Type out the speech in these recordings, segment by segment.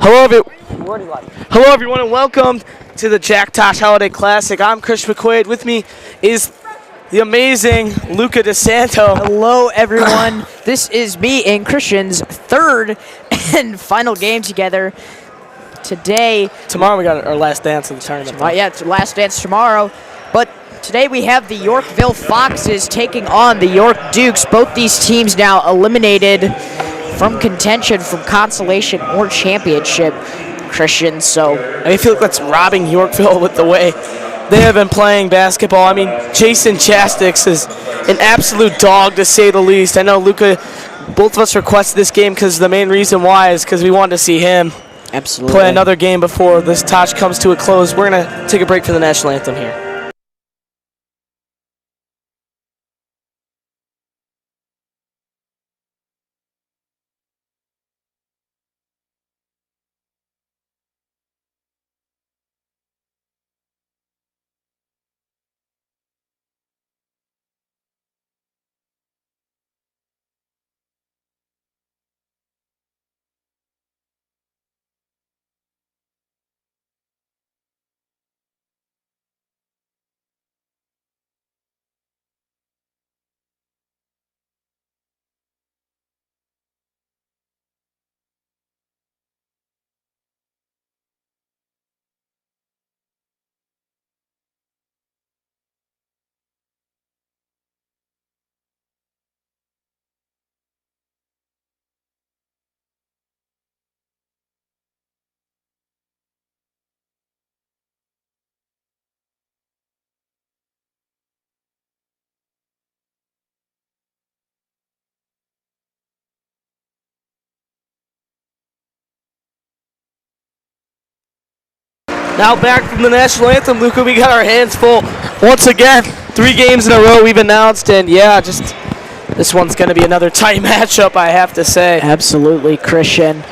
Hello, everyone, and welcome to the Tosh Holiday Classic. I'm Chris McQuade. With me is the amazing Luca DeSanto. Hello, everyone. This is me and Christian's third and final game together today. Tomorrow we got our last dance of the tournament. Yeah, it's last dance tomorrow. But today we have the Yorkville Foxes taking on the York Dukes. Both these teams now eliminated from contention from consolation or championship, Christian. So I feel like that's robbing Yorkville with the way they have been playing basketball. I mean, Jason Chastix is an absolute dog, to say the least. I know, Luca, both of us requested this game because the main reason why is because we wanted to see him play another game before this Tosh comes to a close. We're going to take a break for the national anthem here. Now back from the national anthem, Luca, we got our hands full once again. 3 games in a row we've announced, and yeah, just this one's going to be another tight matchup, I have to say. Absolutely, Christian.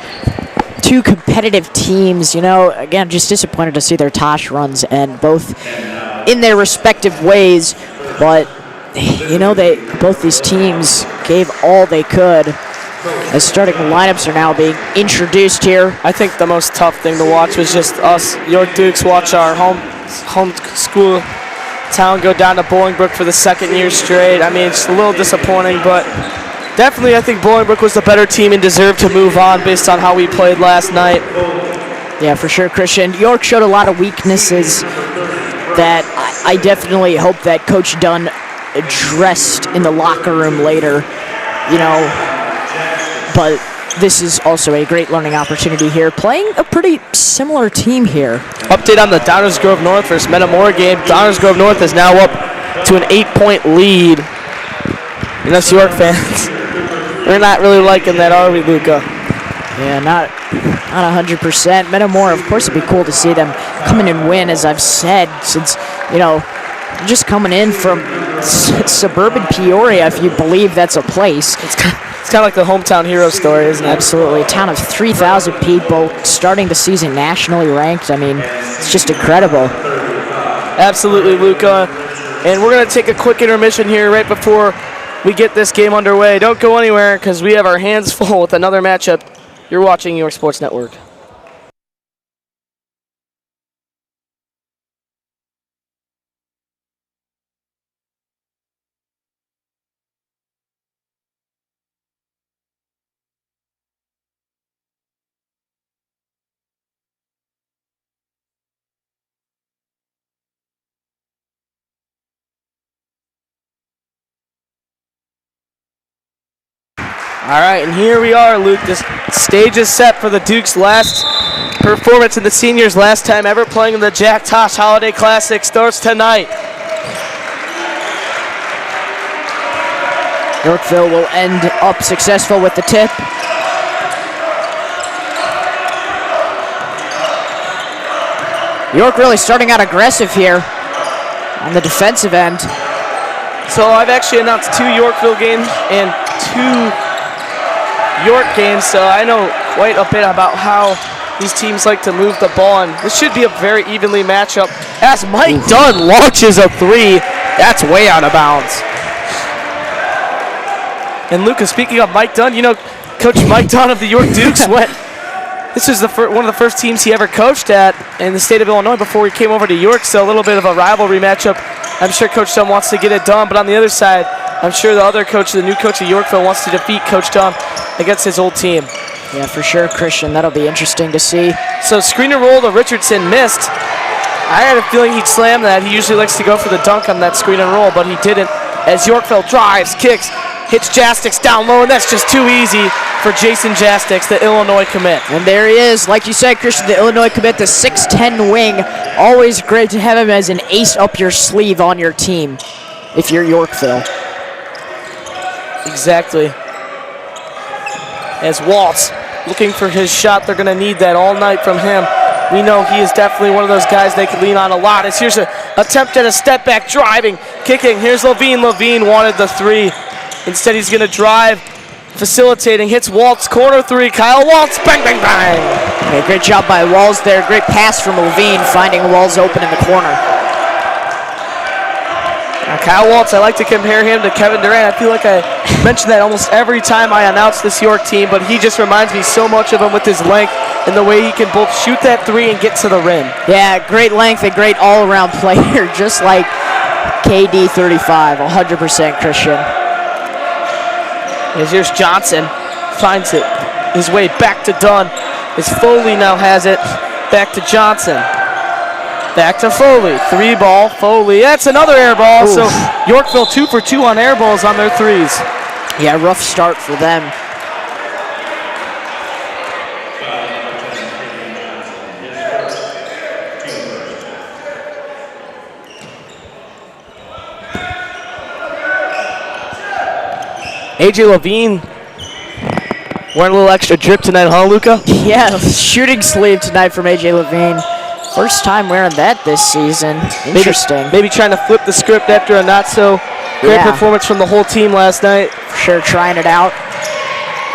2 competitive teams, you know, again, just disappointed to see their Tosh runs and both in their respective ways, but, you know, both these teams gave all they could. As starting lineups are now being introduced here. I think the most tough thing to watch was just us York Dukes watch our home school town go down to Bolingbrook for the 2nd year straight. I mean, it's a little disappointing, but definitely I think Bolingbrook was the better team and deserved to move on based on how we played last night. Yeah, for sure, Christian. York showed a lot of weaknesses that I definitely hope that Coach Dunn addressed in the locker room later, you know. But this is also a great learning opportunity here, playing a pretty similar team here. Update on the Downers Grove North versus Metamora game. Downers Grove North is now up to an 8-point lead. And us York fans, we're not really liking that, are we, Luca? Yeah, not 100%. Metamora, of course, it'd be cool to see them come in and win, as I've said, since, you know, just coming in from suburban Peoria, if you believe that's a place. It's kind of like the hometown hero story, isn't it? Absolutely. A town of 3,000 people starting the season nationally ranked. I mean, it's just incredible. Absolutely, Luca. And we're going to take a quick intermission here right before we get this game underway. Don't go anywhere because we have our hands full with another matchup. You're watching York Sports Network. All right, and here we are, Luke. This stage is set for the Dukes' last performance and the seniors' last time ever playing in the Tosh Holiday Classic starts tonight. Yorkville will end up successful with the tip. York really starting out aggressive here on the defensive end. So I've actually announced 2 Yorkville games and 2 York games, so I know quite a bit about how these teams like to move the ball, and this should be a very evenly matchup. As Mike Dunn launches a 3, that's way out of bounds. And Lucas, speaking of Mike Dunn, you know, Coach Mike Dunn of the York Dukes went This is one of the first teams he ever coached at in the state of Illinois before he came over to York, so a little bit of a rivalry matchup. I'm sure Coach Dunn wants to get it done, but on the other side, I'm sure the other coach, the new coach of Yorkville, wants to defeat Coach Dunn against his old team. Yeah, for sure, Christian. That'll be interesting to see. So screen and roll to Richardson missed. I had a feeling he'd slam that. He usually likes to go for the dunk on that screen and roll, but he didn't. As Yorkville drives, kicks, hits Jastix down low, and that's just too easy for Jason Jastix, the Illinois commit. And there he is. Like you said, Christian, the Illinois commit, the 6'10 wing. Always great to have him as an ace up your sleeve on your team if you're Yorkville. Exactly. As Waltz looking for his shot, they're going to need that all night from him. We know he is definitely one of those guys they can lean on a lot. As here's an attempt at a step back, driving, kicking. Here's Levine. Levine wanted the three. Instead, he's going to drive, facilitating, hits Waltz, corner three. Kyle Waltz, bang, bang, bang. Okay, great job by Walls there. Great pass from Levine, finding Walls open in the corner. Now, Kyle Waltz, I like to compare him to Kevin Durant. I feel like I mention that almost every time I announce this York team, but he just reminds me so much of him with his length and the way he can both shoot that three and get to the rim. Yeah, great length and great all-around player, just like KD 35, 100% Christian. As here's Johnson, finds it, his way back to Dunn. As Foley now has it, back to Johnson. Back to Foley, three ball, Foley, that's another air ball. Oof. So Yorkville 2 for 2 on air balls on their threes. Yeah, rough start for them. AJ Levine wearing a little extra drip tonight, huh, Luca? Yeah, shooting sleeve tonight from AJ Levine. First time wearing that this season. Interesting. Maybe trying to flip the script after a not-so-great performance from the whole team last night. For sure, trying it out.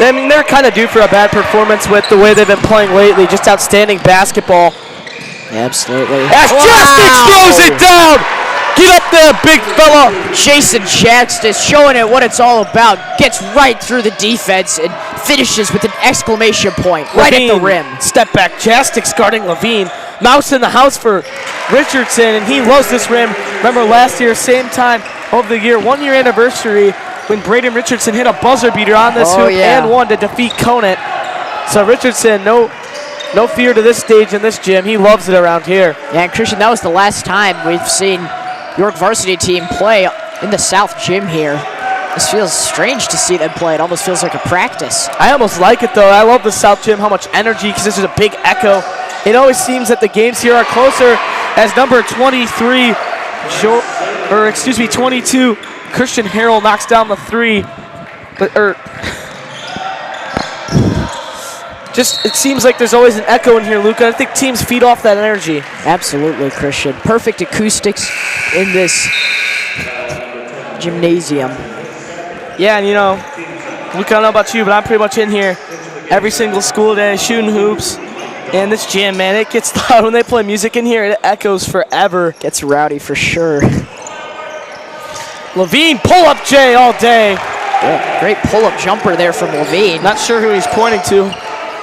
I mean, they're kind of due for a bad performance with the way they've been playing lately. Just outstanding basketball. Yeah, absolutely. As Jastix throws it down! Get up there, big fella! Jason Jastix showing it what it's all about. Gets right through the defense and finishes with an exclamation point right Levine, at the rim. Step back. Jastix guarding Levine. Mouse in the house for Richardson, and he loves this rim. Remember last year, same time of the year, 1 year anniversary, when Braden Richardson hit a buzzer beater on this hoop and one to defeat Conant. So Richardson, no fear to this stage in this gym. He loves it around here. Yeah, and Christian, that was the last time we've seen York varsity team play in the South Gym here. This feels strange to see them play. It almost feels like a practice. I almost like it, though. I love the South Gym, how much energy, because this is a big echo. It always seems that the games here are closer as number 22, Christian Harrell knocks down the three. Just, it seems like there's always an echo in here, Luca. I think teams feed off that energy. Absolutely, Christian. Perfect acoustics in this gymnasium. Yeah, and you know, Luca, I don't know about you, but I'm pretty much in here every single school day shooting hoops. And this gym, man, it gets loud when they play music in here. It echoes forever. Gets rowdy for sure. Levine, pull-up J all day. Yeah, great pull-up jumper there from Levine. Not sure who he's pointing to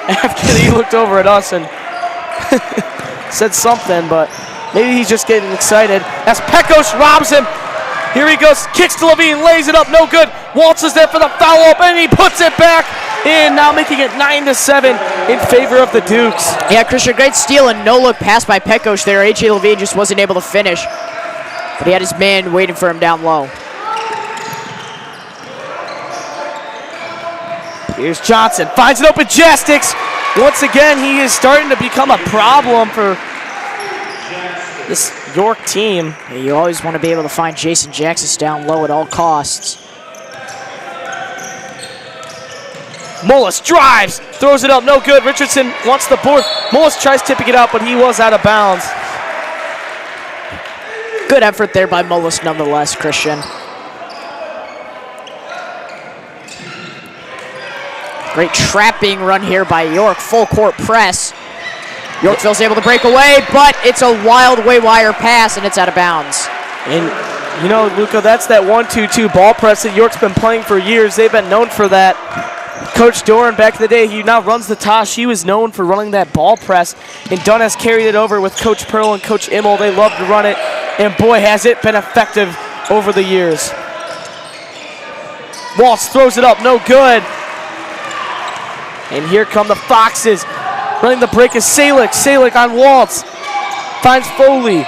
after he looked over at us and said something, but maybe he's just getting excited. As Pecos robs him. Here he goes, kicks to Levine, lays it up, no good. Waltz is there for the foul-up, and he puts it back in, now making it 9-7 in favor of the Dukes. Yeah, Christian, great steal and no-look pass by Pecos there. AJ Levine just wasn't able to finish, but he had his man waiting for him down low. Here's Johnson, finds an open Jastix. Once again, he is starting to become a problem for this York team. Yeah, you always want to be able to find Jason Jastix down low at all costs. Mullis drives, throws it up, no good. Richardson wants the board. Mullis tries tipping it out, but he was out of bounds. Good effort there by Mullis nonetheless, Christian. Great trapping run here by York, full court press. Yorkville's able to break away, but it's a wild way wire pass, and it's out of bounds. And you know, Luca, that's that 1-2-2 ball press that York's been playing for years. They've been known for that. Coach Doran, back in the day, he now runs the Tosh. He was known for running that ball press, and Dunn has carried it over with Coach Pearl and Coach Immel. They love to run it, and boy, has it been effective over the years. Waltz throws it up, no good. And here come the Foxes. Running the break is Salick. Salick on Waltz. Finds Foley.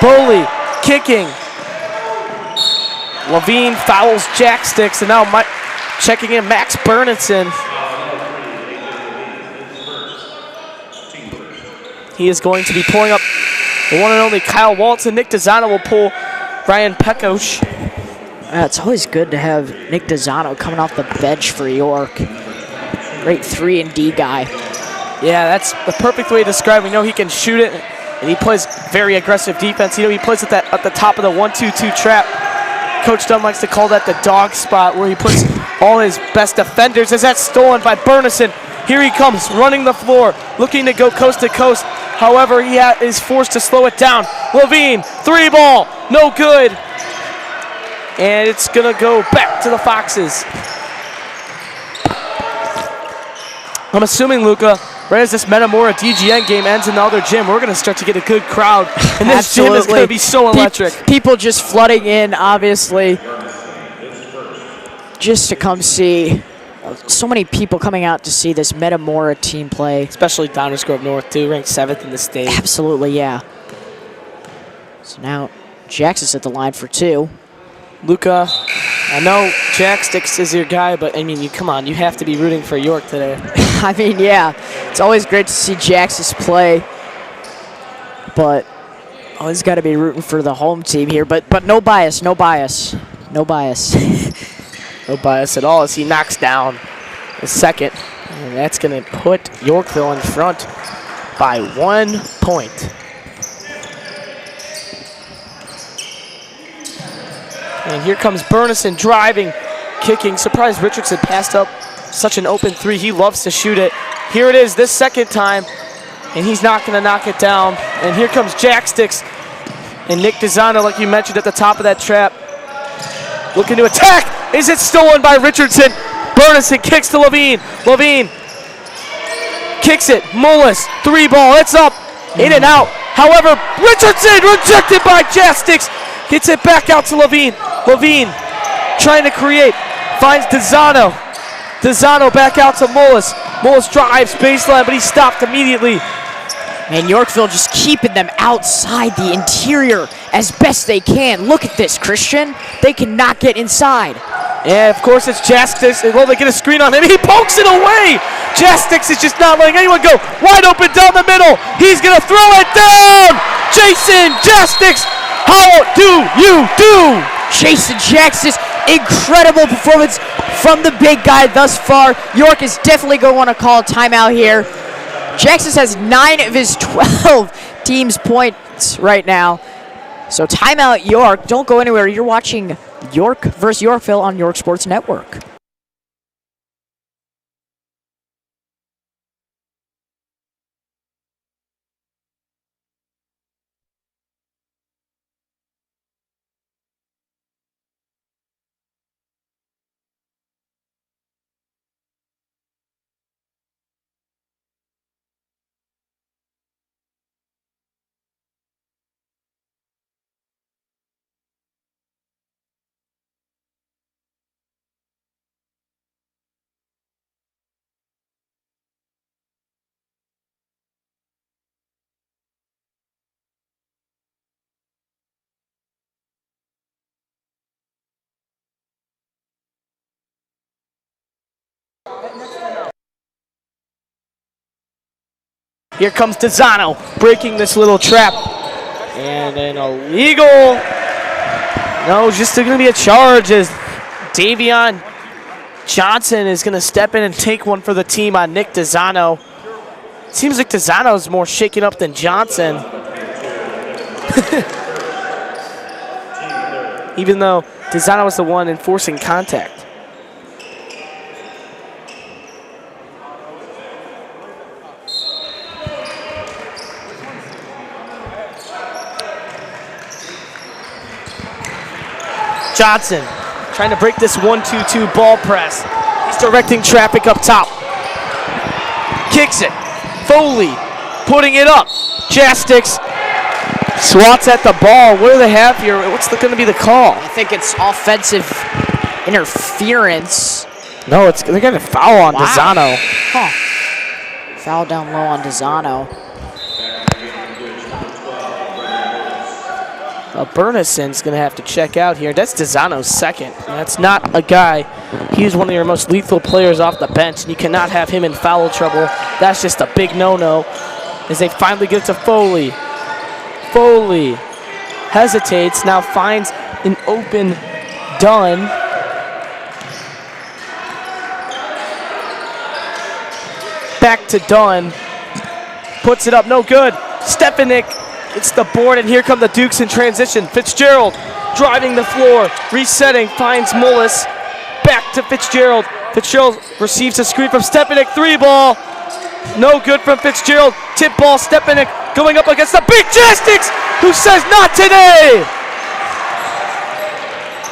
Foley kicking. Levine fouls Jack Sticks, and now checking in Max Bernitson. He is going to be pulling up the one and only Kyle Waltz, and Nick Dezano will pull Ryan Pekosh. It's always good to have Nick Dezano coming off the bench for York. Great 3-and-D guy. Yeah, that's the perfect way to describe him. You know, he can shoot it, and he plays very aggressive defense. You know, he plays at the top of the 1-2-2 trap. Coach Dunn likes to call that the dog spot, where he puts all his best defenders. As that's stolen by Bernison. Here he comes, running the floor, looking to go coast to coast. However, he is forced to slow it down. Levine, 3-ball, no good. And it's going to go back to the Foxes. I'm assuming, Luca, right as this Metamora DGN game ends in the other gym, we're going to start to get a good crowd. And this gym is going to be so electric. People just flooding in, obviously, just to come see. So many people coming out to see this Metamora team play. Especially Downers Grove North, too, ranked 7th in the state. Absolutely, yeah. So now Jackson's at the line for 2. Luca, I know Jack Sticks is your guy, but I mean, come on, you have to be rooting for York today. I mean, yeah, it's always great to see Jackson's play, but always got to be rooting for the home team here. But no bias, no bias, no bias. No bias at all as he knocks down the second, and that's going to put Yorkville in front by 1 point. And here comes Bernison driving, kicking. Surprised Richardson passed up such an open 3. He loves to shoot it. Here it is this second time, and he's not going to knock it down. And here comes Jack Sticks and Nick Dezano, like you mentioned at the top of that trap. Looking to attack. Is it stolen by Richardson? Bernison kicks to Levine. Levine kicks it. Mullis, 3-ball. It's up, in and out. However, Richardson rejected by Jack Sticks. Gets it back out to Levine. Levine trying to create. Finds Dezano. Dezano back out to Mullis. Mullis drives baseline, but he's stopped immediately. And Yorkville just keeping them outside the interior as best they can. Look at this, Christian. They cannot get inside. And of course it's Jastix. Well, they get a screen on him. He pokes it away. Jastix is just not letting anyone go. Wide open down the middle. He's going to throw it down. Jason Jastix, how do you do? Jason Jackson, incredible performance from the big guy thus far. York is definitely going to want to call a timeout here. Jackson has 9 of his 12 team's points right now. So timeout York. Don't go anywhere. You're watching York versus Yorkville on York Sports Network. Here comes Dezano breaking this little trap. And an illegal. No, just going to be a charge as Davion Johnson is going to step in and take one for the team on Nick Dezano. Seems like Dezano's more shaken up than Johnson. Even though Dezano was the one enforcing contact. Johnson trying to break this 1-2-2 ball press. Borchers directing traffic up top. Kicks it. Foley putting it up. Chastix swats at the ball. What do they have here? What's going to be the call? I think it's offensive interference. No, they're going to foul on Desano. Huh. Foul down low on Desano. Burnisson's going to have to check out here. That's Desano's second. That's not a guy. He's one of your most lethal players off the bench, and you cannot have him in foul trouble. That's just a big no-no as they finally get to Foley. Foley hesitates, now finds an open Dunn. Back to Dunn. Puts it up, no good. Stepanek, it's the board, and here come the Dukes in transition. Fitzgerald driving the floor, resetting, finds Mullis. Back to Fitzgerald. Fitzgerald receives a screen from Stepanek, 3-ball. No good from Fitzgerald. Tip ball, Stepanek going up against the big Chastix, who says not today.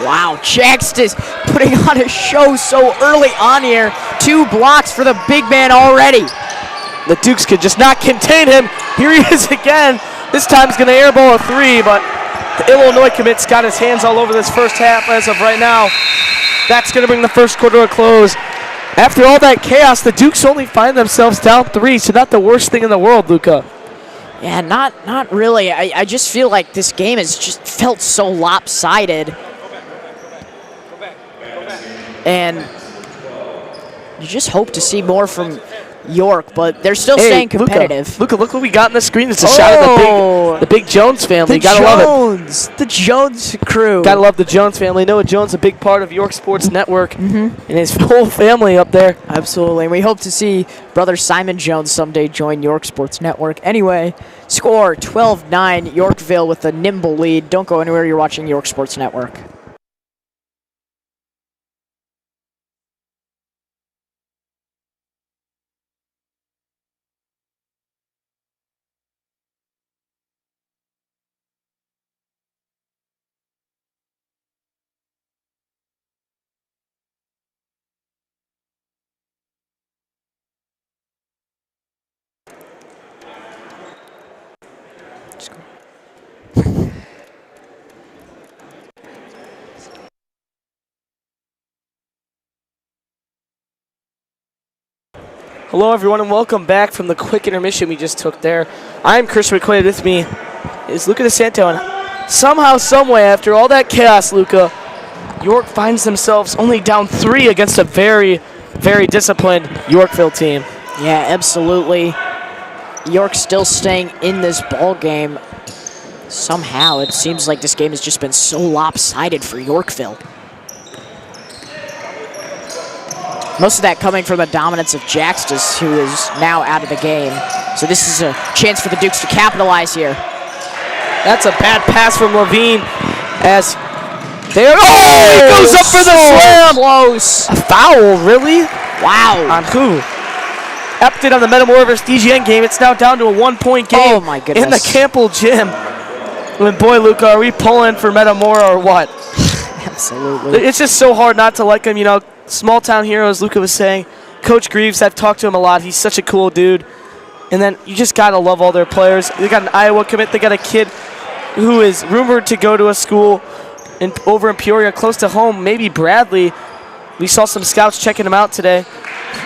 Wow, Chastix putting on a show so early on here. 2 blocks for the big man already. The Dukes could just not contain him. Here he is again. This time he's going to airball a 3, but the Illinois commit's got his hands all over this first half as of right now. That's going to bring the first quarter to a close. After all that chaos, the Dukes only find themselves down 3, so not the worst thing in the world, Luca. Yeah, not really. I just feel like this game has just felt so lopsided. And you just hope to see more from York, but they're still staying competitive. Luca, look what we got on the screen. It's a shot of the big Jones family. Gotta love it. The Jones crew. Gotta love the Jones family. Noah Jones, a big part of York Sports Network, and his whole family up there. Absolutely. And we hope to see brother Simon Jones someday join York Sports Network. Anyway, score 12-9, Yorkville with a nimble lead. Don't go anywhere. You're watching York Sports Network. Hello, everyone, and welcome back from the quick intermission we just took there. I'm Chris McQuade. With me is Luca DeSanto, and somehow, someway, after all that chaos, Luca, York finds themselves only down 3 against a very, very disciplined Yorkville team. Yeah, absolutely. York still staying in this ball game. Somehow, it seems like this game has just been so lopsided for Yorkville. Most of that coming from the dominance of Jaxtis, who is now out of the game. So this is a chance for the Dukes to capitalize here. That's a bad pass from Levine as he goes up for the slam. Close. A foul, really? Wow. On who? Update on the Metamora versus DGN game. It's now down to a 1-point game. Oh my goodness. In the Campbell gym. And boy, Luca, are we pulling for Metamora or what? Absolutely. It's just so hard not to like him, you know. Small town heroes, Luca was saying. Coach Greaves, I've talked to him a lot. He's such a cool dude. And then you just got to love all their players. They got an Iowa commit. They got a kid who is rumored to go to a school over in Peoria close to home, maybe Bradley. We saw some scouts checking him out today.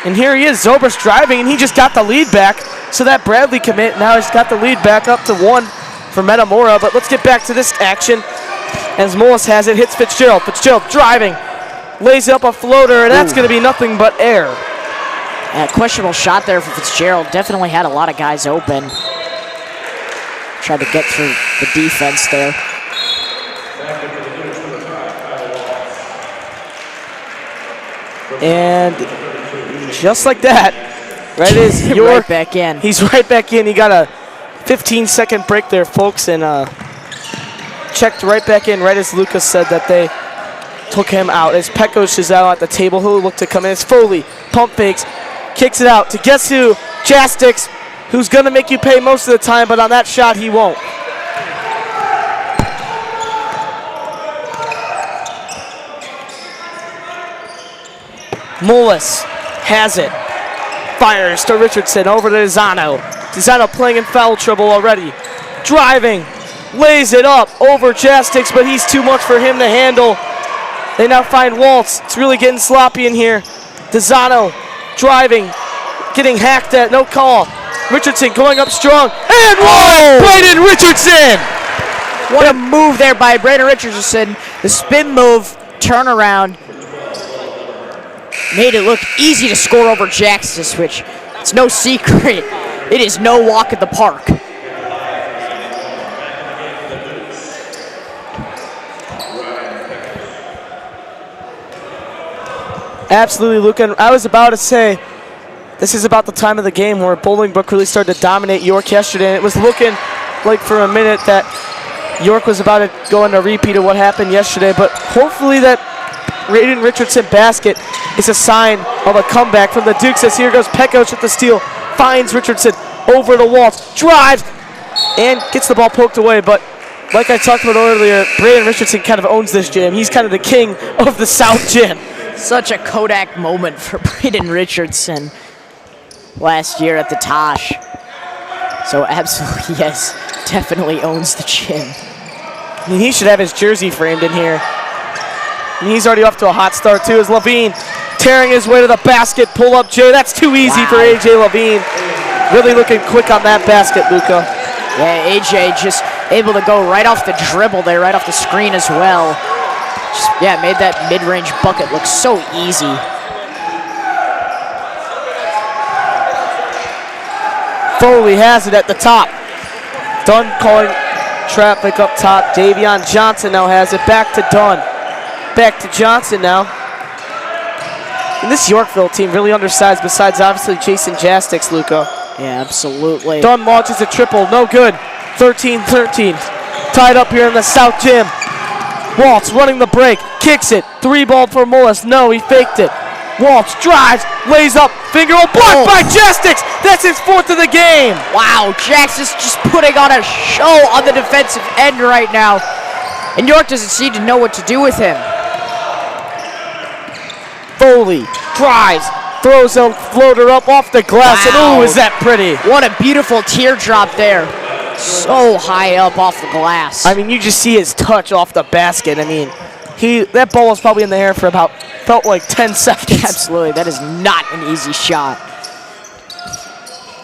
And here he is, Zobrist driving, and he just got the lead back. So that Bradley commit now has got the lead back up to 1 for Metamora. But let's get back to this action. As Mullis has it, hits Fitzgerald. Fitzgerald driving. Lays up a floater, and that's going to be nothing but air. Questionable shot there for Fitzgerald. Definitely had a lot of guys open. Tried to get through the defense there. And just like that, right is York. Right back in. He's right back in. He got a 15-second break there, folks, and checked right back in right as Lucas said that they took him out. As Pekos is out at the table, he'll look to come in. As Foley pump fakes, kicks it out to guess who? Chastix, who's going to make you pay most of the time, but on that shot he won't. Mullis has it. Fires to Richardson, over to Zano. Zano playing in foul trouble already. Driving, lays it up over Chastix, but he's too much for him to handle. They now find Waltz. It's really getting sloppy in here. Zano driving, getting hacked at, no call. Richardson going up strong, and one! Braden Richardson! What a move there by Braden Richardson. The spin move, turnaround, made it look easy to score over Jaxis, which it's no secret. It is no walk in the park. Absolutely, Luca. I was about to say, this is about the time of the game where Bolingbrook really started to dominate York yesterday, and it was looking like for a minute that York was about to go on a repeat of what happened yesterday, but hopefully that Braden Richardson basket is a sign of a comeback from the Dukes, as here goes Pekos with the steal, finds Richardson over the Waltz, drives, and gets the ball poked away, but like I talked about earlier, Braden Richardson kind of owns this gym. He's kind of the king of the South Gym. Such a Kodak moment for Braden Richardson last year at the Tosh. So absolutely, yes, definitely owns the gym. I mean, he should have his jersey framed in here. And he's already off to a hot start too, as Levine tearing his way to the basket, pull up Jay. That's too easy for AJ Levine. Really looking quick on that basket, Luca. Yeah, AJ just able to go right off the dribble there, right off the screen as well. Just, yeah, made that mid-range bucket look so easy. Foley has it at the top. Dunn calling traffic up top. Davion Johnson now has it. Back to Dunn. Back to Johnson now. And this Yorkville team really undersized, besides obviously Jason Jastix, Luca. Yeah, absolutely. Dunn launches a triple. No good. 13-13. Tied up here in the South Gym. Waltz running the break. Kicks it. 3-ball for Mullis. No, he faked it. Waltz drives, lays up, finger roll, blocked by Jastix. That's his 4th of the game. Wow, Jax is just putting on a show on the defensive end right now. And York doesn't seem to know what to do with him. Foley drives, throws a floater up off the glass, Wow. and ooh, is that pretty. What a beautiful teardrop there. So high up off the glass. I mean, you just see his touch off the basket. I mean, that ball was probably in the air for about, felt like 10 seconds. Absolutely, that is not an easy shot.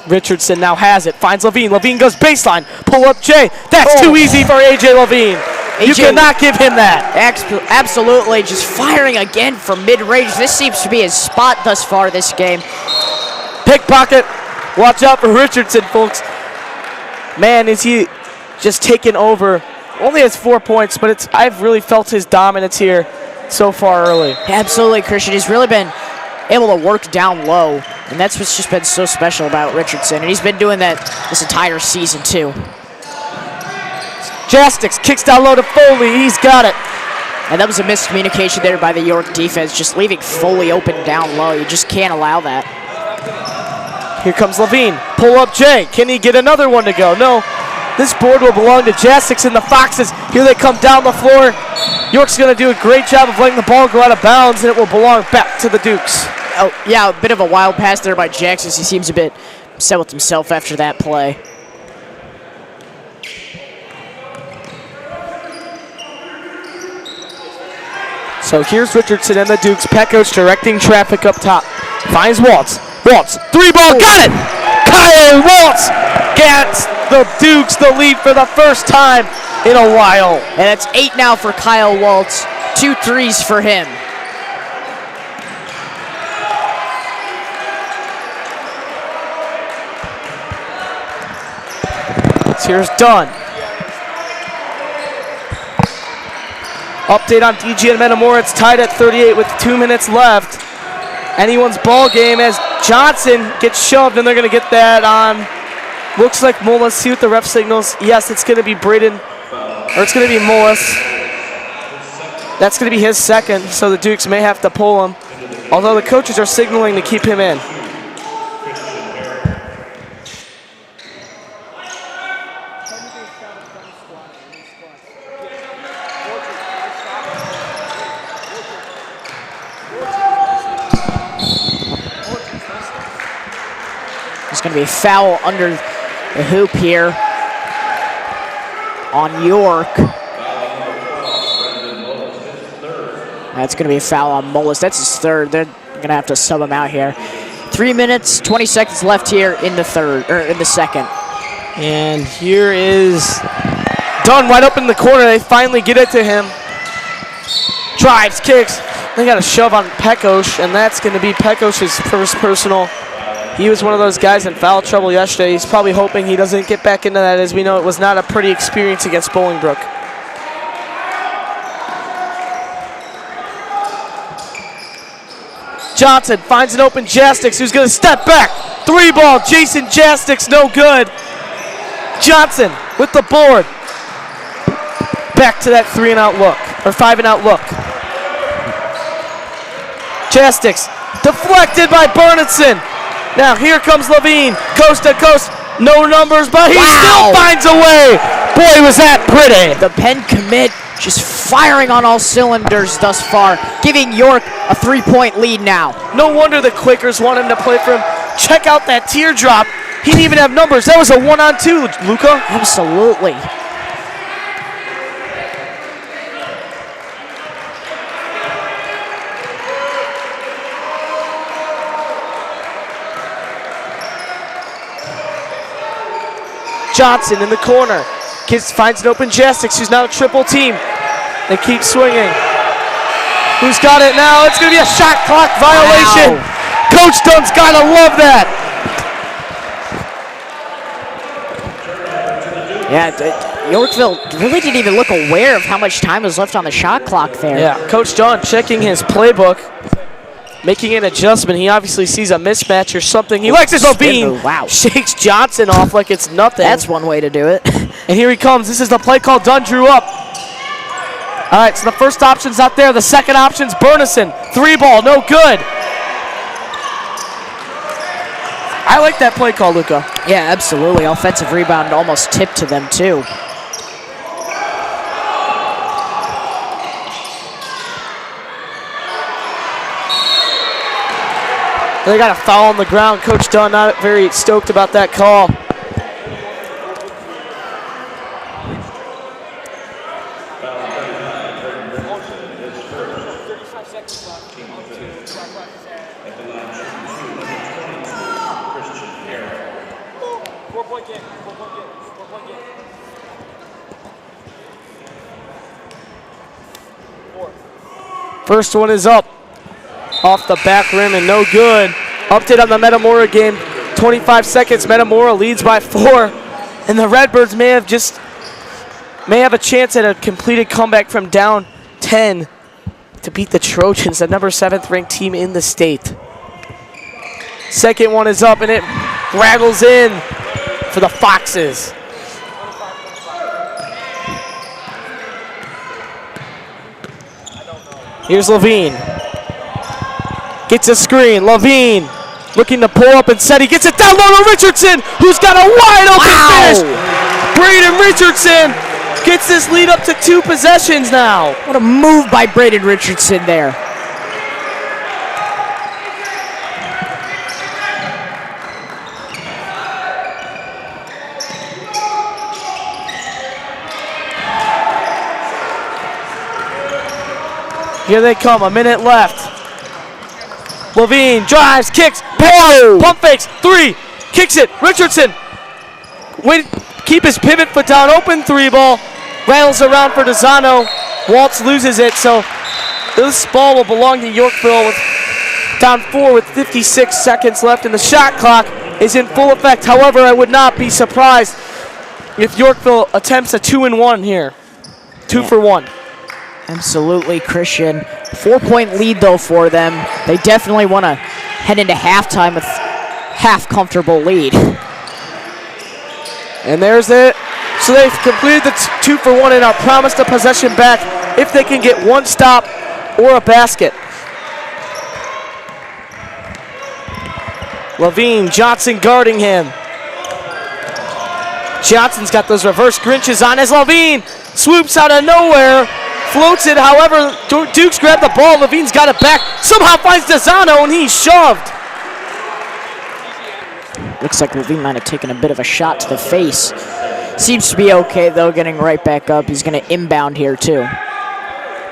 Richardson now has it, finds Levine. Levine goes baseline, pull up Jay. That's too easy for AJ Levine. You cannot give him that. Absolutely, just firing again from mid-range. This seems to be his spot thus far this game. Pickpocket. Watch out for Richardson, folks. Man, is he just taking over. Only has 4 points, but I've really felt his dominance here so far early. Absolutely, Christian. He's really been able to work down low, and that's what's just been so special about Richardson, and he's been doing that this entire season too. Jastix kicks down low to Foley. He's got it. And that was a miscommunication there by the York defense, just leaving Foley open down low. You just can't allow that. Here comes Levine. Pull up Jay. Can he get another one to go? No. This board will belong to Jastix and the Foxes. Here they come down the floor. York's going to do a great job of letting the ball go out of bounds, and it will belong back to the Dukes. Oh, yeah, a bit of a wild pass there by Jackson. He seems a bit upset with himself after that play. So here's Richardson and the Dukes. Pekos directing traffic up top. Finds Waltz. Waltz, 3-ball, got it! Kyle Waltz gets the Dukes the lead for the first time in a while. And it's 8 now for Kyle Waltz. 2 threes for him. Here's Dunn. Update on DG and Metamora. It's tied at 38 with 2 minutes left. Anyone's ball game as Johnson gets shoved, and they're going to get that on. Looks like Mullis. See what the ref signals. Yes, it's going to be Braden, or it's going to be Mullis. That's going to be his second, so the Dukes may have to pull him. Although the coaches are signaling to keep him in. There's going to be a foul under the hoop here on York. That's going to be a foul on Mullis. That's his third. They're going to have to sub him out here. 3 minutes, 20 seconds left here in the second. And here is Dunn right up in the corner. They finally get it to him. Drives, kicks. They got a shove on Pekosh, and that's going to be Pekosh's first personal. He was one of those guys in foul trouble yesterday. He's probably hoping he doesn't get back into that, as we know it was not a pretty experience against Bolingbrook. Johnson finds an open Jastix, who's going to step back. 3-ball, Jason Jastix, no good. Johnson with the board. Back to that 3-and-out look, or 5-and-out look. Jastix deflected by Bernardson. Now here comes Levine, coast to coast, no numbers, but he still finds a way. Boy, was that pretty. The Penn commit just firing on all cylinders thus far, giving York a 3-point lead now. No wonder the Quakers want him to play for him. Check out that teardrop. He didn't even have numbers. That was a 1-on-2, Luca. Absolutely. Johnson in the corner. Kids finds an open Jastix, who's now a triple team. They keep swinging. Who's got it now? It's going to be a shot clock violation. Wow. Coach Dunn's got to love that. Yeah, Yorkville really didn't even look aware of how much time was left on the shot clock there. Yeah, Coach Dunn checking his playbook, making an adjustment. He obviously sees a mismatch or something. He likes his Levine. Wow. Shakes Johnson off like it's nothing. That's one way to do it. And here he comes. This is the play call Dunn drew up. All right, so the first option's out there. The second option's Bernison. 3-ball, no good. I like that play call, Luca. Yeah, absolutely. Offensive rebound almost tipped to them, too. They got a foul on the ground. Coach Dunn not very stoked about that call. First one is up. Off the back rim and no good. Update on the Metamora game. 25 seconds. Metamora leads by 4. And the Redbirds may have a chance at a completed comeback from down 10 to beat the Trojans, the number 7th ranked team in the state. Second one is up and it rattles in for the Foxes. Here's Levine. Gets a screen. Levine looking to pull up and set. He gets it down low to Richardson, who's got a wide open finish. Braden Richardson gets this lead up to 2 possessions now. What a move by Braden Richardson there. Here they come, a minute left. Levine drives, kicks, pump fakes, 3, kicks it, Richardson. Wait, keep his pivot foot down, open 3-ball, rattles around for Dezano. Waltz loses it, so this ball will belong to Yorkville with down 4 with 56 seconds left, and the shot clock is in full effect. However, I would not be surprised if Yorkville attempts a 2-and-1 here. 2 for 1. Absolutely, Christian. 4-point lead, though, for them. They definitely want to head into halftime with half-comfortable lead. And there's it. So they've completed the 2 for 1 and are promised a possession back if they can get 1 stop or a basket. Levine, Johnson guarding him. Johnson's got those reverse Grinches on as Levine swoops out of nowhere. Floats it, however, Dukes grabbed the ball. Levine's got it back. Somehow finds Dezano, and he's shoved. Looks like Levine might have taken a bit of a shot to the face. Seems to be okay, though, getting right back up. He's going to inbound here, too.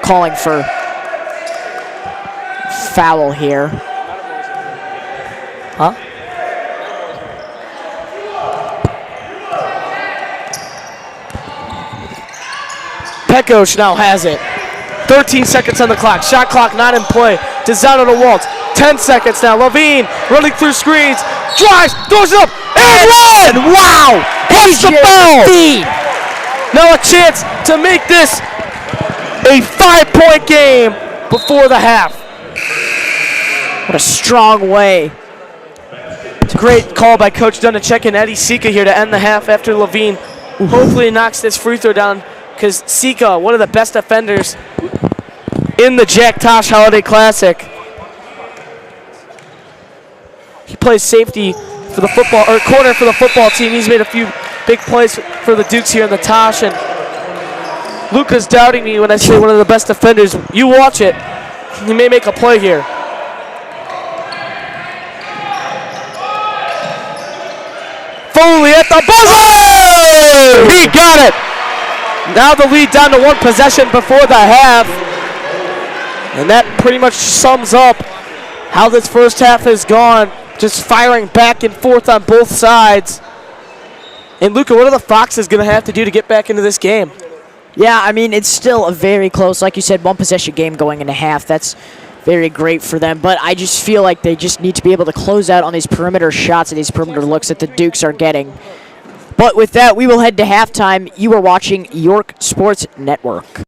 Calling for foul here. Huh? Petkosh now has it. 13 seconds on the clock. Shot clock not in play. Design to Waltz. 10 seconds now. Levine running through screens. Drives. Throws it up. And one! Wow! Hits the ball! Now a chance to make this a 5-point game before the half. What a strong way. It's a great call by Coach Dunn to check in Eddie Sika here to end the half after Levine hopefully knocks this free throw down, because Sika, one of the best defenders in the Jack Tosh Holiday Classic. He plays safety for the football, or corner for the football team. He's made a few big plays for the Dukes here in the Tosh, and Luca's doubting me when I say one of the best defenders. You watch it. He may make a play here. Foley at the buzzer! He got it! Now the lead down to one possession before the half. And that pretty much sums up how this first half has gone. Just firing back and forth on both sides. And Luca, what are the Foxes going to have to do to get back into this game? Yeah, I mean, it's still a very close, like you said, one possession game going into half. That's very great for them. But I just feel like they just need to be able to close out on these perimeter shots and these perimeter looks that the Dukes are getting. But with that, we will head to halftime. You are watching York Sports Network.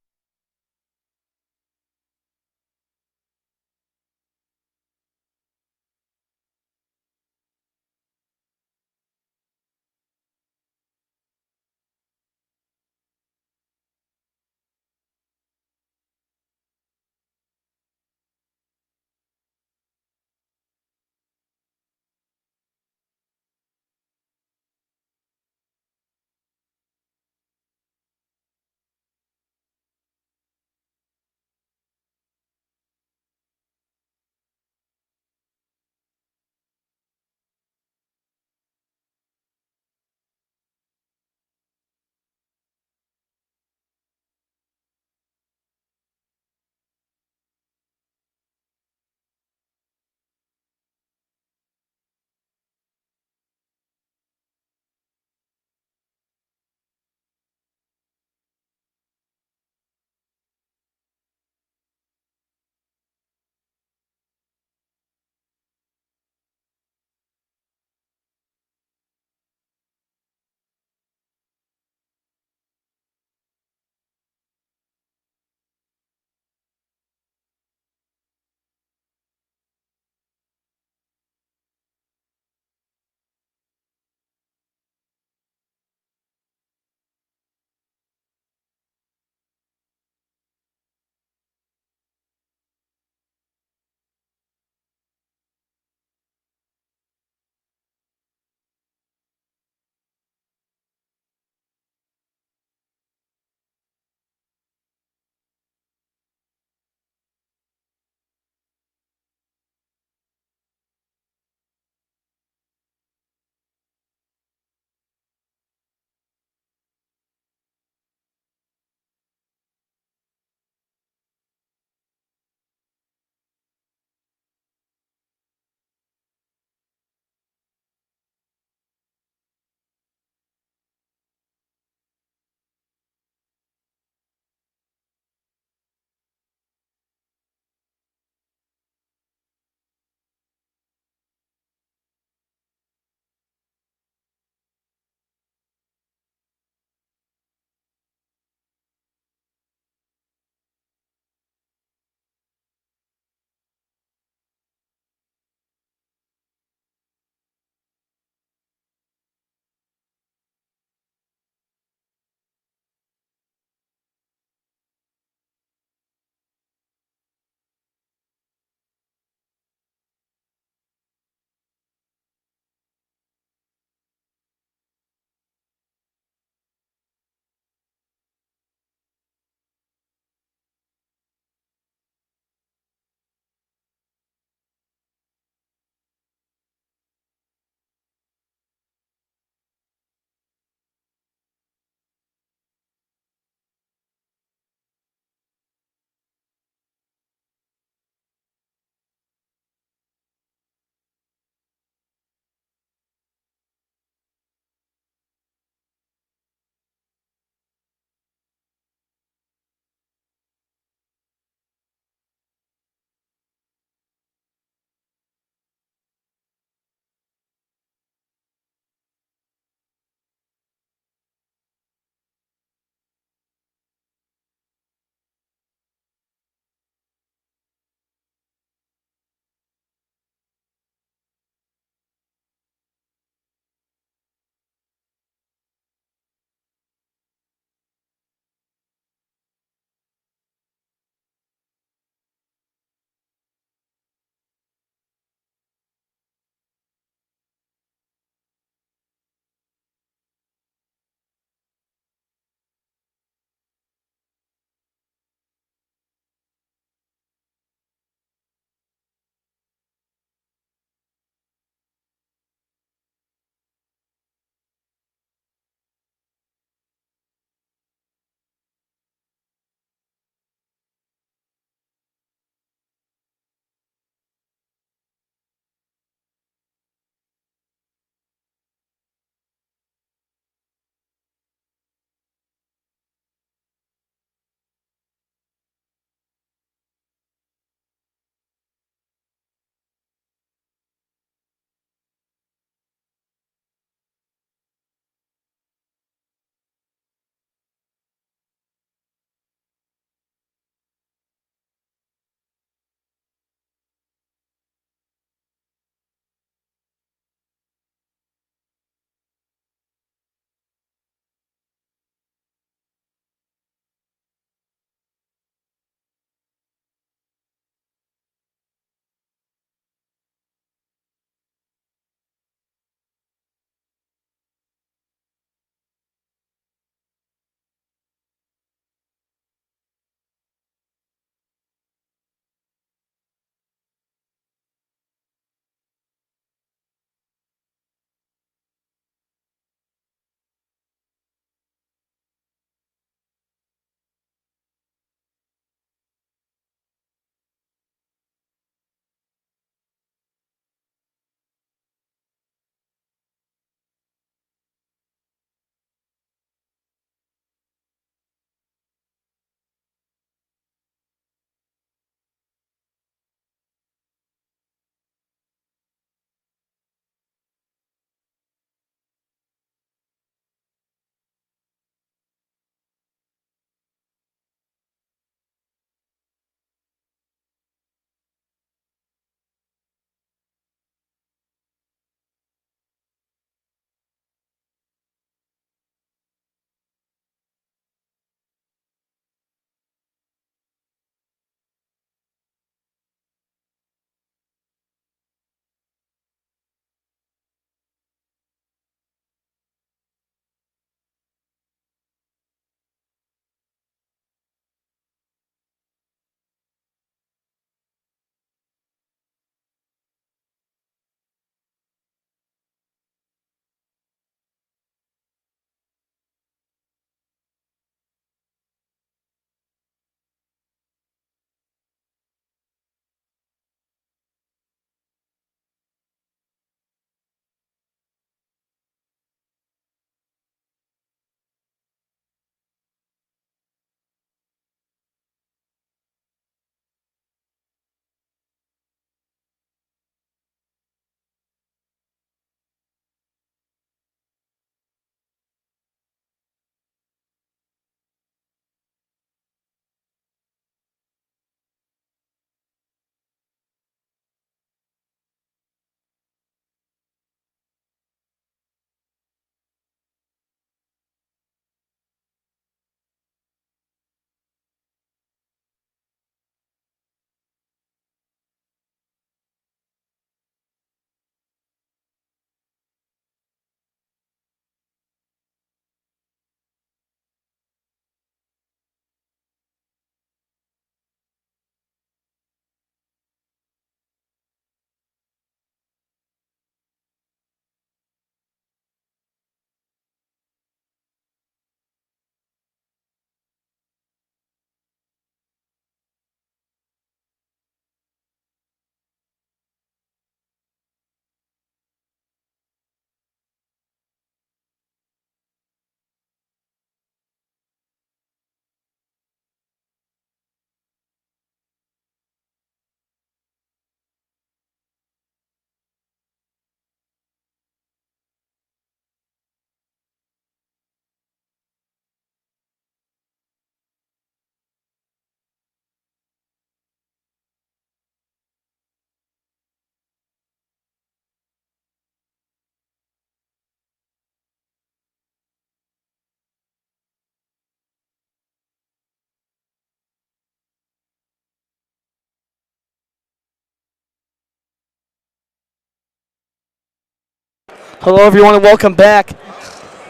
Hello, everyone, and welcome back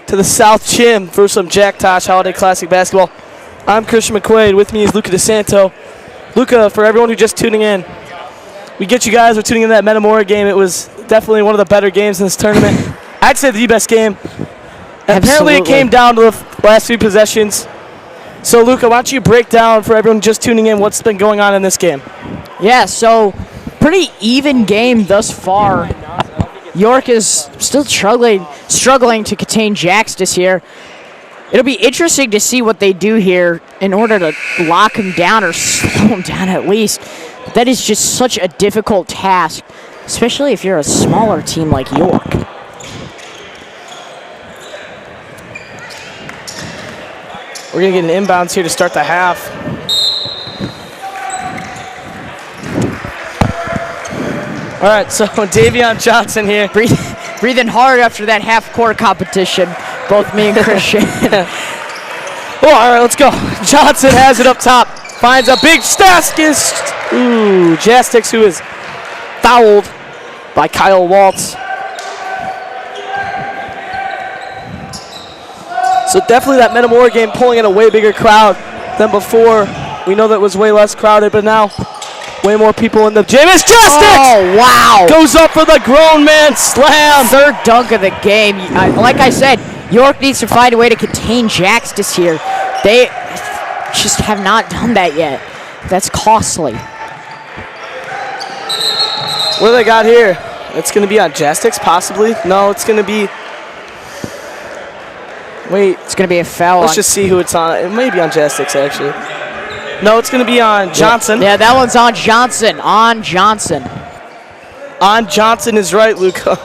to the South Gym for some Jack Tosh Holiday Classic Basketball. I'm Christian McQuade. With me is Luca DeSanto. Luca, for everyone who's just tuning in, we get you guys. We're tuning in to that Metamora game. It was definitely one of the better games in this tournament. I'd say the best game. And apparently it came down to the last 3 possessions. So, Luca, why don't you break down for everyone just tuning in what's been going on in this game? Yeah, so pretty even game thus far. York is still struggling to contain Jaxtis here. It'll be interesting to see what they do here in order to lock him down or slow him down at least. That is just such a difficult task, especially if you're a smaller team like York. We're going to get an inbounds here to start the half. All right, so Davion Johnson here. Breathing hard after that half-court competition, both me and Christian. Oh, all right, let's go. Johnson has it up top. Finds a big Jaxtis. Ooh, Jaxtis, who is fouled by Kyle Waltz. So definitely that Metamora game pulling in a way bigger crowd than before. We know that it was way less crowded, but now way more people in the gym. It's Jaxtis! Oh, wow. Goes up for the grown man slam. Third dunk of the game. Like I said, York needs to find a way to contain Jaxtis here. They just have not done that yet. That's costly. What do they got here? It's going to be on Jaxtis, possibly? No, it's going to be... Wait. It's going to be a foul. Let's just see who it's on. It may be on Jaxtis, actually. No, it's going to be on Johnson. Yeah, that one's on Johnson. On Johnson. On Johnson is right, Luca.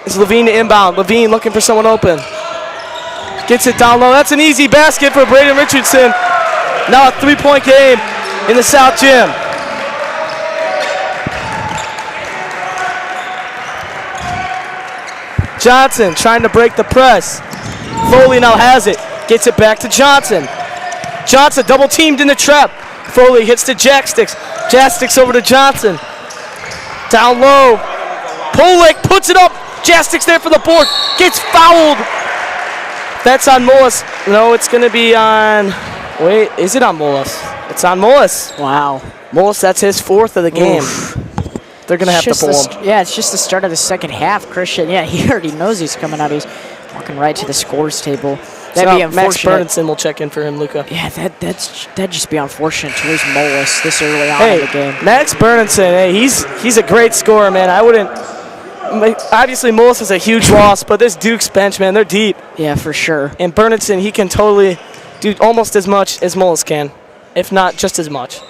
It's Levine to inbound. Levine looking for someone open. Gets it down low. That's an easy basket for Braden Richardson. Now a 3-point game in the South Gym. Johnson trying to break the press. Foley now has it. Gets it back to Johnson. Johnson double teamed in the trap. Foley hits to Jaxtis. Jaxtis over to Johnson. Down low. Polek puts it up. Jaxtis there for the board. Gets fouled. That's on Mullis. No, it's going to be on... Wait, is it on Mullis? It's on Mullis. Wow. Mullis, that's his 4th of the game. Oof. They're going to have to pull him. Yeah, it's just the start of the second half, Christian. Yeah, he already knows he's coming out. He's walking right to the scores table. That'd be unfortunate. Max Bernardson will check in for him, Luca. Yeah, that'd just be unfortunate to lose Mullis this early on in the game. Max Bernardson, hey, he's a great scorer, man. I wouldn't. Obviously, Mullis is a huge loss, but this Duke's bench, man, they're deep. Yeah, for sure. And Bernardson, he can totally do almost as much as Mullis can, if not just as much.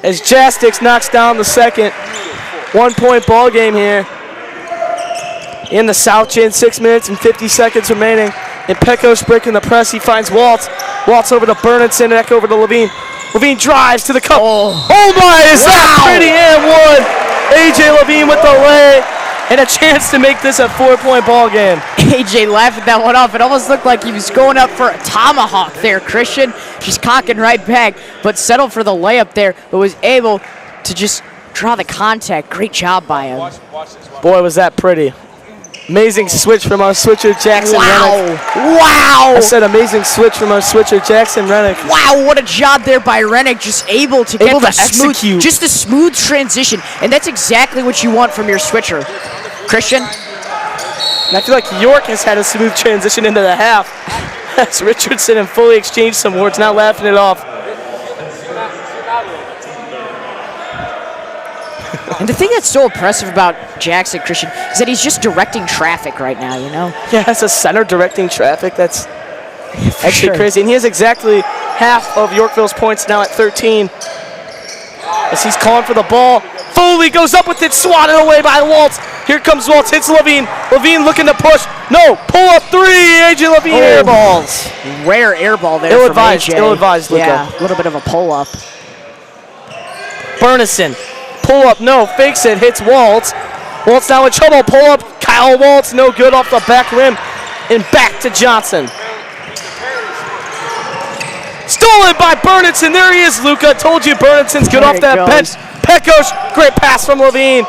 As Jaxtis knocks down the second 1-point ball game here in the South Gym, 6 minutes and 50 seconds remaining. And Pecos breaking the press. He finds Waltz. Waltz over to Bernardson, back over to Levine. Levine drives to the cup. Oh my, is that pretty and one? AJ Levine with the lay and a chance to make this a 4-point ball game. AJ laughing that one off. It almost looked like he was going up for a tomahawk there, Christian. Just cocking right back, but settled for the layup there, but was able to just draw the contact. Great job by him. Boy, was that pretty. Amazing switch from our switcher, Jackson Rennick. Wow! I said amazing switch from our switcher, Jackson Rennick. Wow, what a job there by Rennick, just able to get the smooth, just a smooth transition. And that's exactly what you want from your switcher. Christian? And I feel like York has had a smooth transition into the half. As Richardson and Foley exchanged some words, now laughing it off. And the thing that's so impressive about Jackson, Christian, is that he's just directing traffic right now, you know? Yeah, as a center directing traffic, that's actually crazy. And he has exactly half of Yorkville's points now at 13. As he's calling for the ball. Foley goes up with it, swatted away by Waltz. Here comes Waltz, hits Levine. Levine looking to push. No, pull up 3. AJ Levine air balls. Rare air ball there Ill-advised, from AJ. Ill-advised, Luca. Yeah, a little bit of a pull-up. Bernison. Pull up, no, fakes it, hits Waltz. Waltz now in trouble, pull up, Kyle Waltz, no good off the back rim, and back to Johnson. Stolen by Bernardson, there he is, Luca. Told you Bernardson's good off that bench. Pecos, great pass from Levine.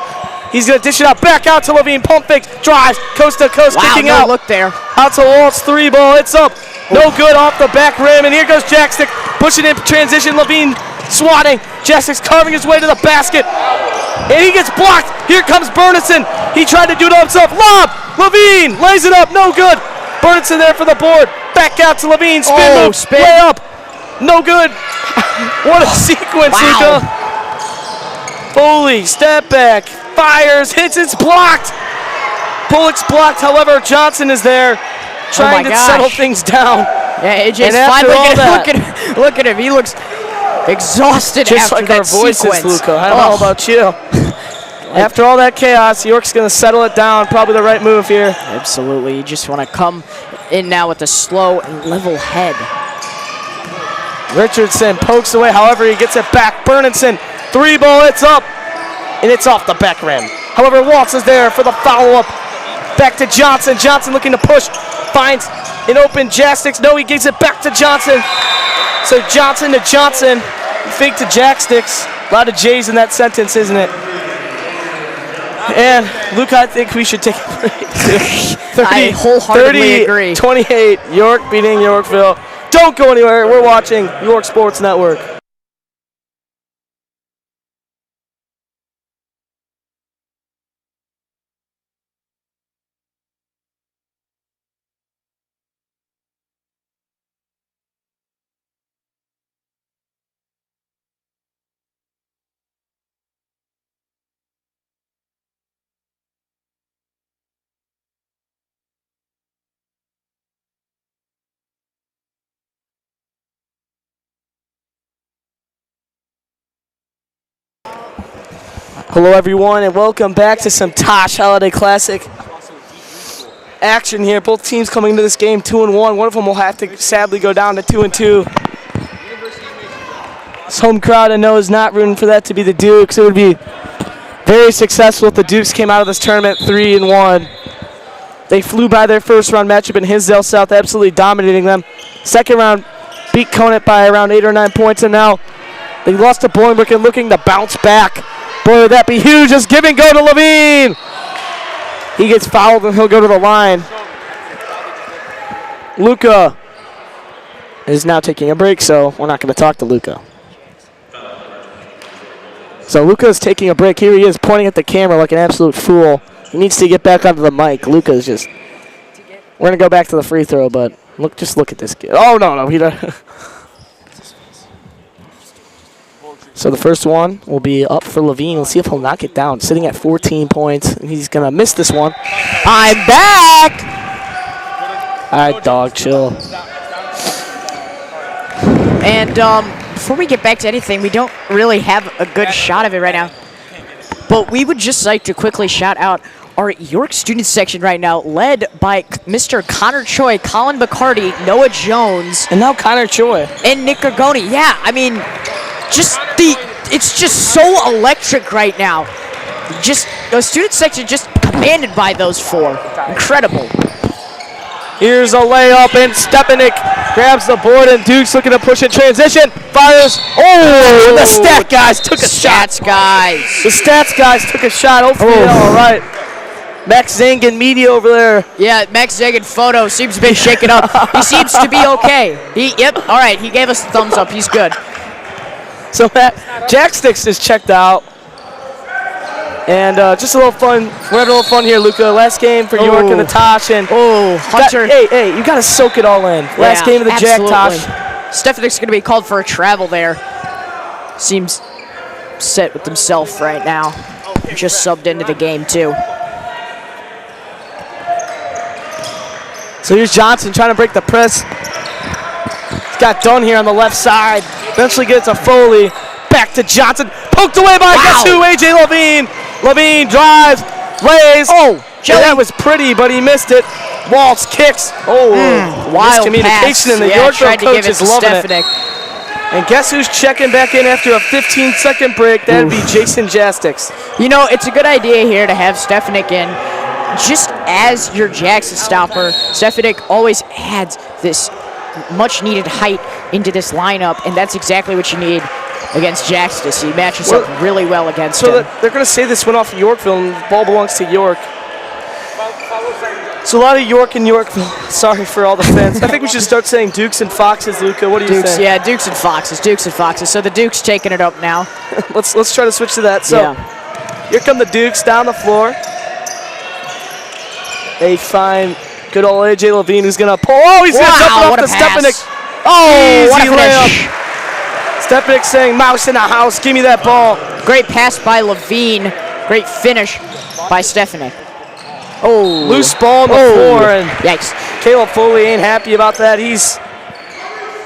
He's going to dish it out. Back out to Levine. Pump fakes. Drives. Coast to coast. Wow, Kicking no out. look there. Out to Waltz. 3-ball. It's up. No good off the back rim. And here goes Jackstick. Pushing in transition. Levine swatting. Jackstick's carving his way to the basket. And he gets blocked. Here comes Burnison. He tried to do it himself. Lob. Levine lays it up. No good. Burnison there for the board. Back out to Levine. Spin move. Spin. Way up. No good. What a sequence, Wow. Luka. Foley, step back, fires, hits, it's blocked. Bullock's blocked, however, Johnson is there trying to settle things down. Yeah, AJ's And after finally all look at him. He looks exhausted Just after like that our voices, sequence. Luka. I don't know about you. After all that chaos, York's going to settle it down. Probably the right move here. Absolutely. You just want to come in now with a slow and level head. Richardson pokes away, however, he gets it back. Burnison, 3-ball, it's up, and it's off the back rim. However, Waltz is there for the follow-up. Back to Johnson. Johnson looking to push. Finds an open Jackstix. No, he gives it back to Johnson. So Johnson to Johnson. Fake to Jackstix. A lot of J's in that sentence, isn't it? And Luke, I think we should take a break. 30, I wholeheartedly agree. 28, York beating Yorkville. Don't go anywhere. We're watching York Sports Network. Hello everyone and welcome back to some Tosh Holiday Classic action here. Both teams coming into this game 2-1. One of them will have to sadly go down to 2-2. This home crowd I know is not rooting for that to be the Dukes. It would be very successful if the Dukes came out of this tournament 3-1. They flew by their first round matchup in Hinsdale South, absolutely dominating them. Second round beat Conant by around 8 or 9 points, and now they lost to Bolingbrook and looking to bounce back. Boy, would that be huge. Just give and go to Levine. He gets fouled and he'll go to the line. Luka is now taking a break, so we're not going to talk to Luka. So Luka is taking a break. Here he is pointing at the camera like an absolute fool. He needs to get back onto the mic. Luka is just... We're going to go back to the free throw, but just look at this kid. Oh, no, he doesn't. So the first one will be up for Levine. We'll see if he'll knock it down. Sitting at 14 points, and he's going to miss this one. I'm back! All right, dog, chill. And before we get back to anything, we don't really have a good shot of it right now. But we would just like to quickly shout out our York student section right now, led by Mr. Connor Choi, Colin McCarty, Noah Jones. And now Connor Choi. And Nick Gargoni. Yeah, I mean... it's just so electric right now. Just the student section just commanded by those four. Incredible. Here's a layup, and Stepanik grabs the board, and Duke's looking to push in transition. Fires. Oh, the stat guys took a shot. Stats guys. The stats guys took a shot. Hopefully, all right. Max Zangan media over there. Yeah, Max Zangan photo seems to be shaken up. He seems to be okay. All right, he gave us a thumbs up. He's good. So Jackstix is checked out. And just a little fun. We're having a little fun here, Luka. Last game for York and the Tosh. And Hunter. Hey, you got to soak it all in. Last game of the Jack Tosh. Stefanik's going to be called for a travel there. Seems set with himself right now. Just subbed into the game, too. So here's Johnson trying to break the press. He's got done here on the left side. Eventually gets a Foley. Back to Johnson. Poked away by guess who? AJ Levine. Levine drives. Lays. That was pretty, but he missed it. Waltz kicks. Wild miscommunication, and the Yorkville coach is loving it. And guess who's checking back in after a 15-second break? That would be Jason Jackstix. You know, it's a good idea here to have Stefanik in. Just as your Jackson stopper, Stefanik always adds this much-needed height into this lineup, and that's exactly what you need against Jaxtis. He matches up really well against so him. they're going to say this went off of Yorkville, and the ball belongs to York. So a lot of York and Yorkville. Sorry for all the fans. I think we should start saying Dukes and Foxes, Luca. What do you Dukes, say? yeah, Dukes and Foxes, Dukes and Foxes. So the Dukes taking it up now. let's try to switch to that. So here come the Dukes down the floor. They find good old AJ Levine, who's going to pull. Oh, he's going to dump it off to Stepanek. Oh, easy what a layup. finish. Stepanek saying, mouse in the house, give me that ball. Great pass by Levine. Great finish by Stefanik. Oh. Loose ball on the floor, and yikes. Caleb Foley ain't happy about that. He's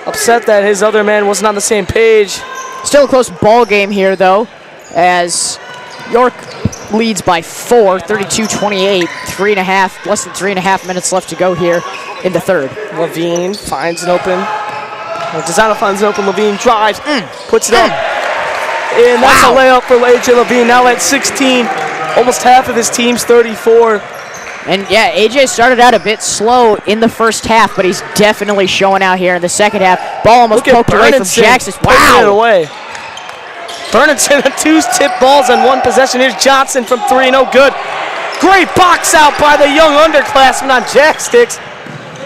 upset that his other man wasn't on the same page. Still a close ball game here, though, as York leads by 4, 32-28. Less than 3.5 minutes left to go here in the third. Levine finds an open. Designer finds an open. Levine drives, puts it up. And that's a layup for AJ Levine. Now at 16, almost half of his team's 34. And yeah, AJ started out a bit slow in the first half, but he's definitely showing out here in the second half. Ball almost poked away from Jackson. Wow! It away. Burnington, two tip balls on one possession. Here's Johnson from 3, no good. Great box out by the young underclassman on jack sticks.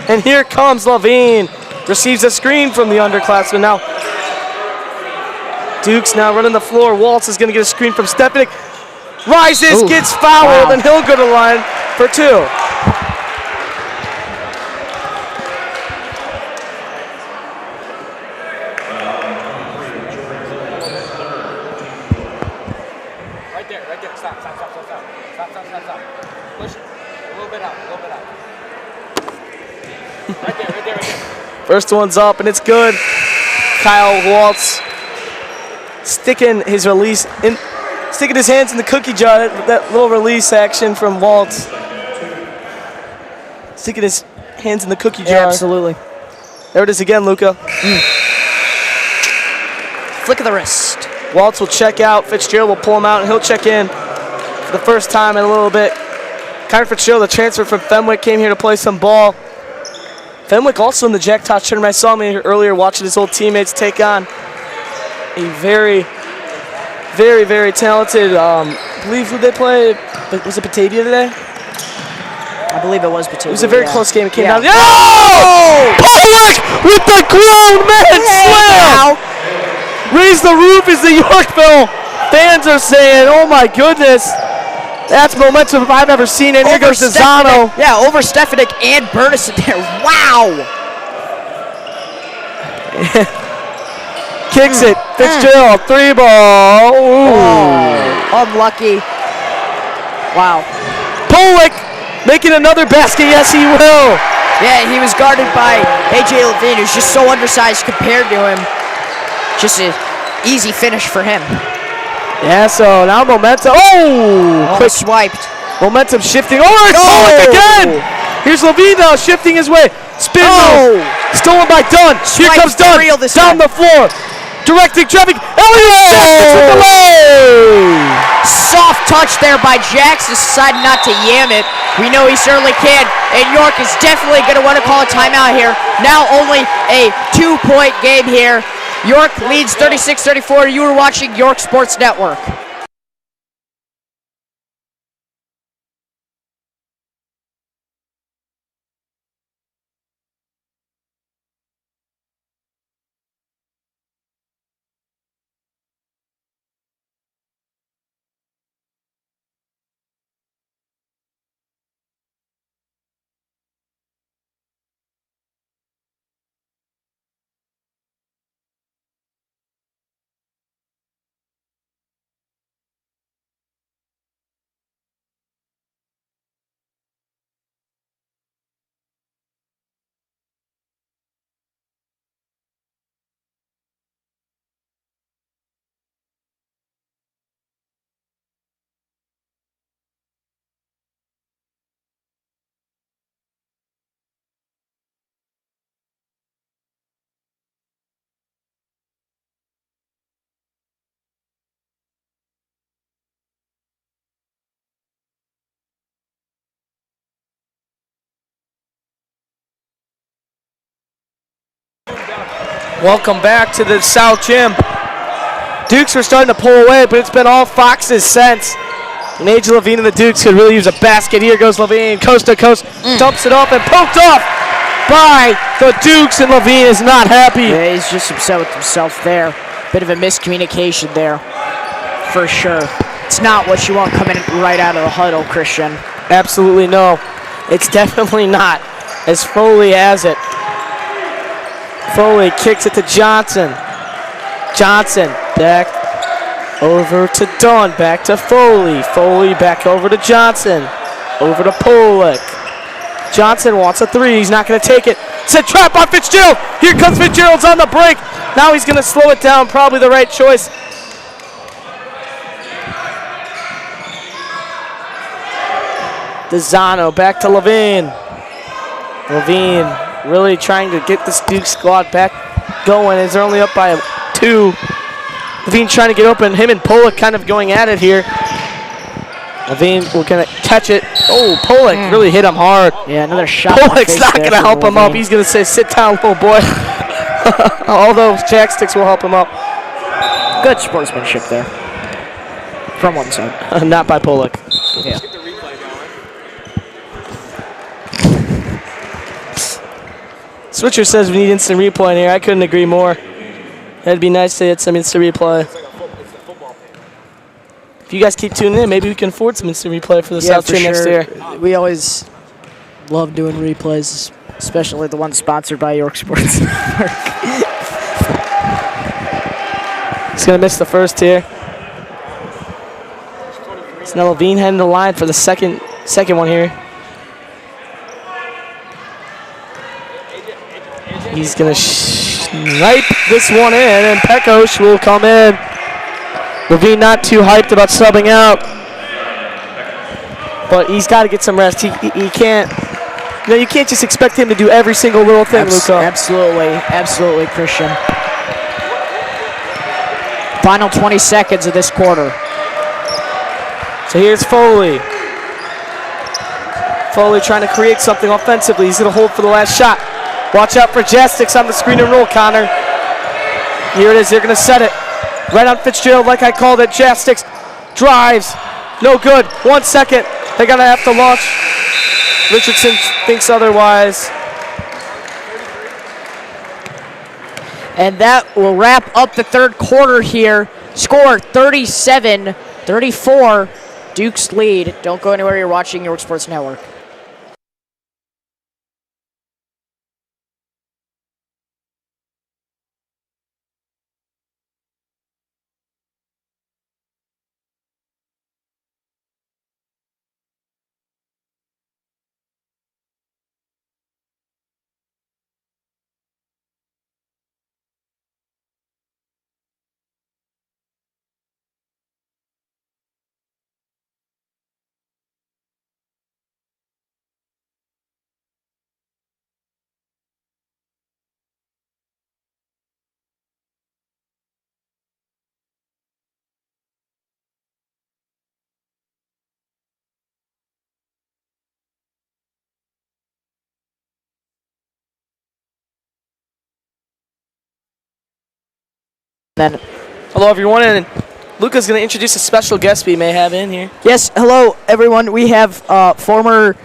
And here comes Levine. Receives a screen from the underclassman. Now, Duke's now running the floor. Waltz is going to get a screen from Stepanek. Rises, gets fouled, and he'll go to the line for 2. Right there. Stop. Push it. A little bit out. Right there. First one's up, and it's good. Kyle Waltz sticking his hands in the cookie jar. That little release action from Waltz. Sticking his hands in the cookie jar. Yeah, absolutely. There it is again, Luca. Flick of the wrist. Waltz will check out. Fitzgerald will pull him out, and he'll check in for the first time in a little bit. Connor Fitzgerald, the transfer from Fenwick, came here to play some ball. Fenwick also in the Jack Tosh tournament. I saw him here earlier watching his old teammates take on a very, very, very talented, I believe who they play, was it Batavia today? I believe it was Batavia. It was a very close game. It came down. Oh! Pollock with the grown man slam! Raise the roof as the Yorkville fans are saying, oh my goodness. That's momentum if I've ever seen it. Here goes Zano. Yeah, over Stefanik and Burnison there. Wow! Kicks it. Fitzgerald, 3 ball. Unlucky. Wow. Pollock making another basket. Yes, he will. Yeah, he was guarded by AJ Levine, who's just so undersized compared to him. Just an easy finish for him. Yeah, so now momentum. Quick swiped. Momentum shifting. Pollock again. Here's Levine though, shifting his way. Spin move. Stolen by Dunn. Here comes Dunn. Down the floor. Directing traffic. Elliott! Soft touch there by Jax. Decided not to yam it. We know he certainly can. And York is definitely going to want to call a timeout here. Now only a 2-point game here. York leads 36-34. You were watching York Sports Network. Welcome back to the South Gym. Dukes were starting to pull away, but it's been all Fox's since. Major Levine and the Dukes could really use a basket. Here goes Levine, coast to coast, dumps it off and poked off by the Dukes, and Levine is not happy. Yeah, he's just upset with himself there. Bit of a miscommunication there, for sure. It's not what you want coming right out of the huddle, Christian. Absolutely no. It's definitely not, as Foley has it. Foley kicks it to Johnson. Johnson back over to Dunn, back to Foley. Foley back over to Johnson. Over to Pollock. Johnson wants a three. He's not going to take it. It's a trap on Fitzgerald. Here comes Fitzgerald's on the break. Now he's going to slow it down. Probably the right choice. DeZano back to Levine. Levine really trying to get this Duke squad back going as they're only up by 2. Levine trying to get open. Him and Pollock kind of going at it here. Levine will gonna catch it. Oh, Pollock really hit him hard. Yeah, another shot. Pollock's not gonna help him up. He's gonna say, "Sit down, little boy." All those jack sticks will help him up. Good sportsmanship there. From one side. Not by Pollock. Yeah. Get the replay going. Switcher says we need instant replay in here. I couldn't agree more. It'd be nice to get some instant replay. It's the football thing. If you guys keep tuning in, maybe we can afford some instant replay for the South for Tree next sure. year. We always love doing replays, especially the ones sponsored by York Sports Network. He's gonna miss the first here. So now Levine heading the line for the second one here. He's gonna snipe this one in, and Pecos will come in. Levine not too hyped about subbing out, but he's got to get some rest. He can't. You know, you can't just expect him to do every single little thing, Luca. Absolutely, Christian. Final 20 seconds of this quarter. So here's Foley. Foley trying to create something offensively. He's going to hold for the last shot. Watch out for Jastix on the screen and roll, Connor. Here it is. They're going to set it. Right on Fitzgerald, like I called it. Jastix drives. No good. 1 second. They're going to have to launch. Richardson thinks otherwise. And that will wrap up the third quarter here. Score 37-34. Duke's lead. Don't go anywhere. You're watching York Sports Network. Then, Hello, everyone, and Luca's going to introduce a special guest we may have in here. yes, hello, everyone. We have former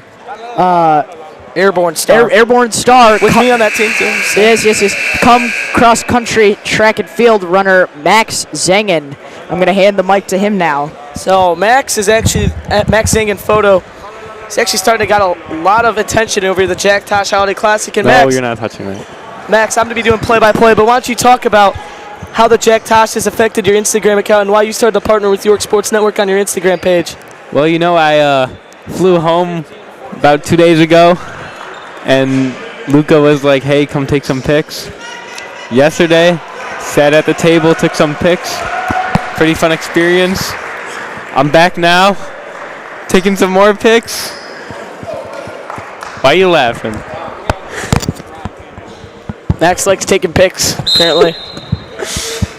Airborne star. airborne star. With me on that team, too. Yes. Come cross-country track and field runner Max Zengen. I'm going to hand the mic to him now. So Max is actually, Max Zing in photo. He's actually starting to get a lot of attention over the Jack Tosh Holiday Classic. And No, Max, you're not touching that. Max, I'm going to be doing play-by-play, but why don't you talk about how the Jack Tosh has affected your Instagram account and why you started to partner with York Sports Network on your Instagram page. Well, you know, I flew home about 2 days ago, and Luca was like, hey, come take some pics. Yesterday, sat at the table, took some pics. Pretty fun experience. I'm back now, taking some more pics. Why are you laughing? Max likes taking pics, apparently.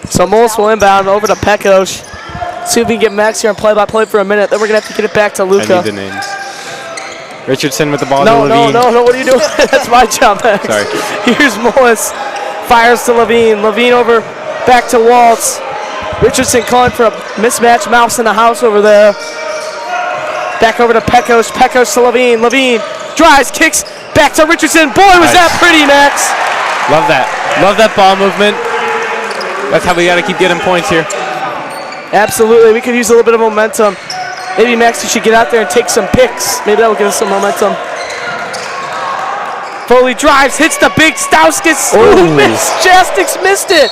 So Moles will inbound over to Pecos. See if we can get Max here on play-by-play for a minute. Then we're going to have to get it back to I Luca. need the names. Richardson with the ball No, to Levine. no, what are you doing? That's my job, Max. Sorry. Here's Moles. Fires to Levine. Levine over back to Waltz. Richardson calling for a mismatch. Mouse in the house over there. Back over to Pecos. Pecos to Levine. Levine drives, kicks, back to Richardson. Boy, was that pretty, Max. Love that. Love that ball movement. That's how we got to keep getting points here. Absolutely. We could use a little bit of momentum. Maybe, Max, you should get out there and take some picks. Maybe that will give us some momentum. Foley drives, hits the big Stauskas. Ooh, missed. Jastics missed it.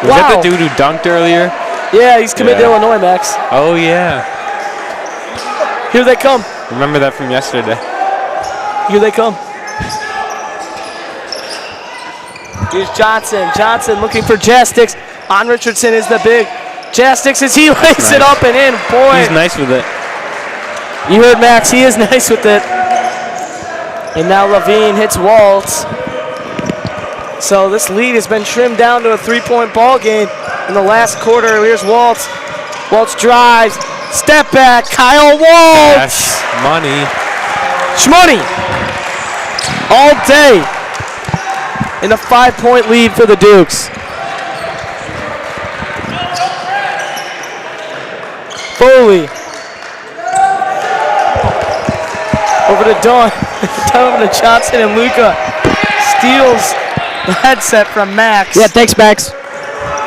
Was that the dude who dunked earlier? Yeah, he's committed to Illinois, Max. Oh, yeah. Here they come. Remember that from yesterday. Here they come. Here's Johnson. Johnson looking for Jastics. On Richardson is the big. Jastics as he lays it up and in. Boy. He's nice with it. You heard Max. He is nice with it. And now Levine hits Waltz. So this lead has been trimmed down to a 3-point ball game in the last quarter. Here's Waltz. Waltz drives. Step back. Kyle Waltz. Yes. Money. Shmoney. All day. In a 5-point lead for the Dukes. Foley. Over to Dawn. Down over to Johnson and Luca. Steals the headset from Max. Yeah, thanks, Max.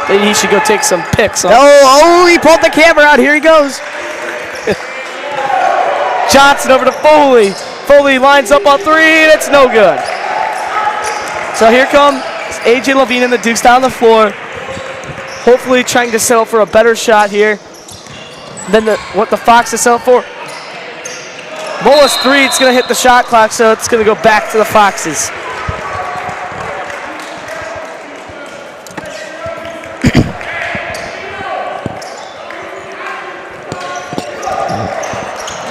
Maybe he should go take some pics. Huh? Oh, he pulled the camera out. Here he goes. Johnson over to Foley. Foley lines up on three, and it's no good. So here comes A.J. Levine and the Dukes down the floor. Hopefully trying to settle for a better shot here than what the Foxes settled for. Mola's three, it's going to hit the shot clock, so it's going to go back to the Foxes.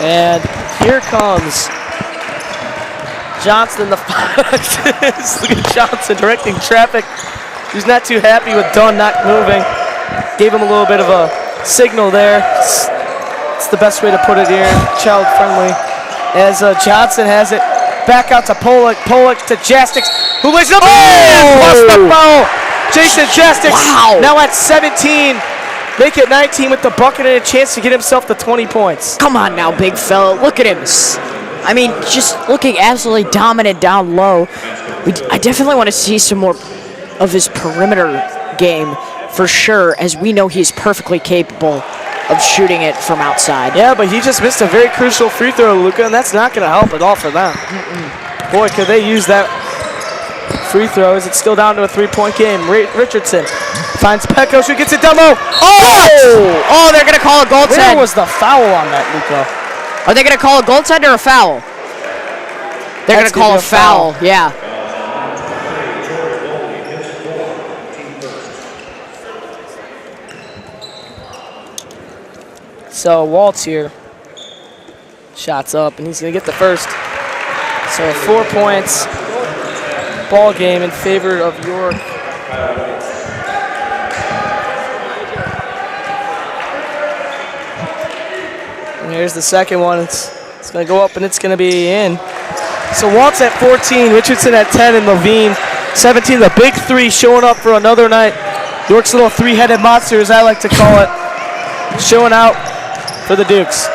And here comes Johnson and the Foxes. Look at Johnson directing traffic. He's not too happy with Dunn not moving. Gave him a little bit of a signal there. It's the best way to put it here, child friendly. As Johnson has it back out to Pollock. Pollock to Jastics, who lays up plus the foul. Jason Jastics now at 17. Make it 19 with the bucket and a chance to get himself to 20 points. Come on now, big fella. Look at him. I mean, just looking absolutely dominant down low. I definitely want to see some more of his perimeter game for sure, as we know he's perfectly capable of shooting it from outside. Yeah, but he just missed a very crucial free throw, Luca, and that's not going to help at all for them. Boy, could they use that free throw. Is it still down to a 3-point game? Richardson finds Pecos, who gets it demo. Oh, they're going to call a goaltend. Where was the foul on that, Luca? Are they going to call a goaltend or a foul? They're going to call a foul. Yeah. So Waltz here. Shots up, and he's going to get the first. So 4 points. Ball game in favor of York. And here's the second one. It's going to go up, and it's going to be in. So Waltz at 14, Richardson at 10, and Levine 17. The big three showing up for another night. York's little three-headed monster, as I like to call it, showing out for the Dukes.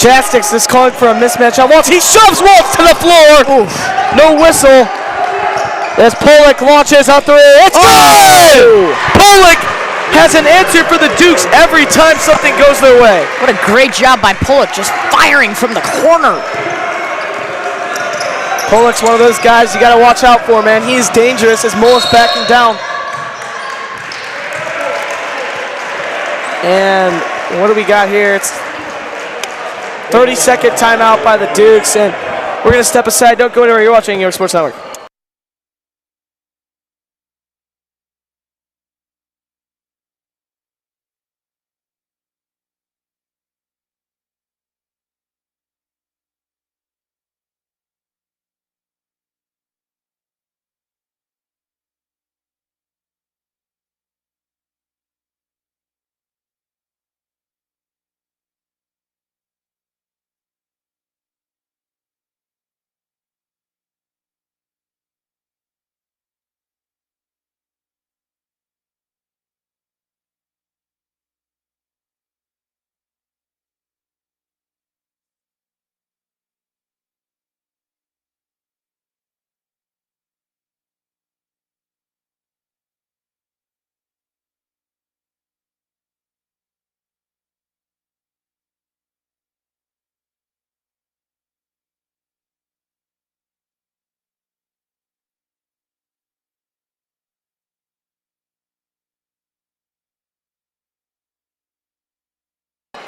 Jastics is calling for a mismatch on Waltz. He shoves Waltz to the floor. Oof. No whistle. As Pollock launches a three. It's good! Pollock has an answer for the Dukes every time something goes their way. What a great job by Pollock, just firing from the corner. Pollock's one of those guys you got to watch out for, man. He is dangerous as Mullis backing down. And what do we got here? It's 30-second timeout by the Dukes, and we're going to step aside. Don't go anywhere. You're watching York Sports Network.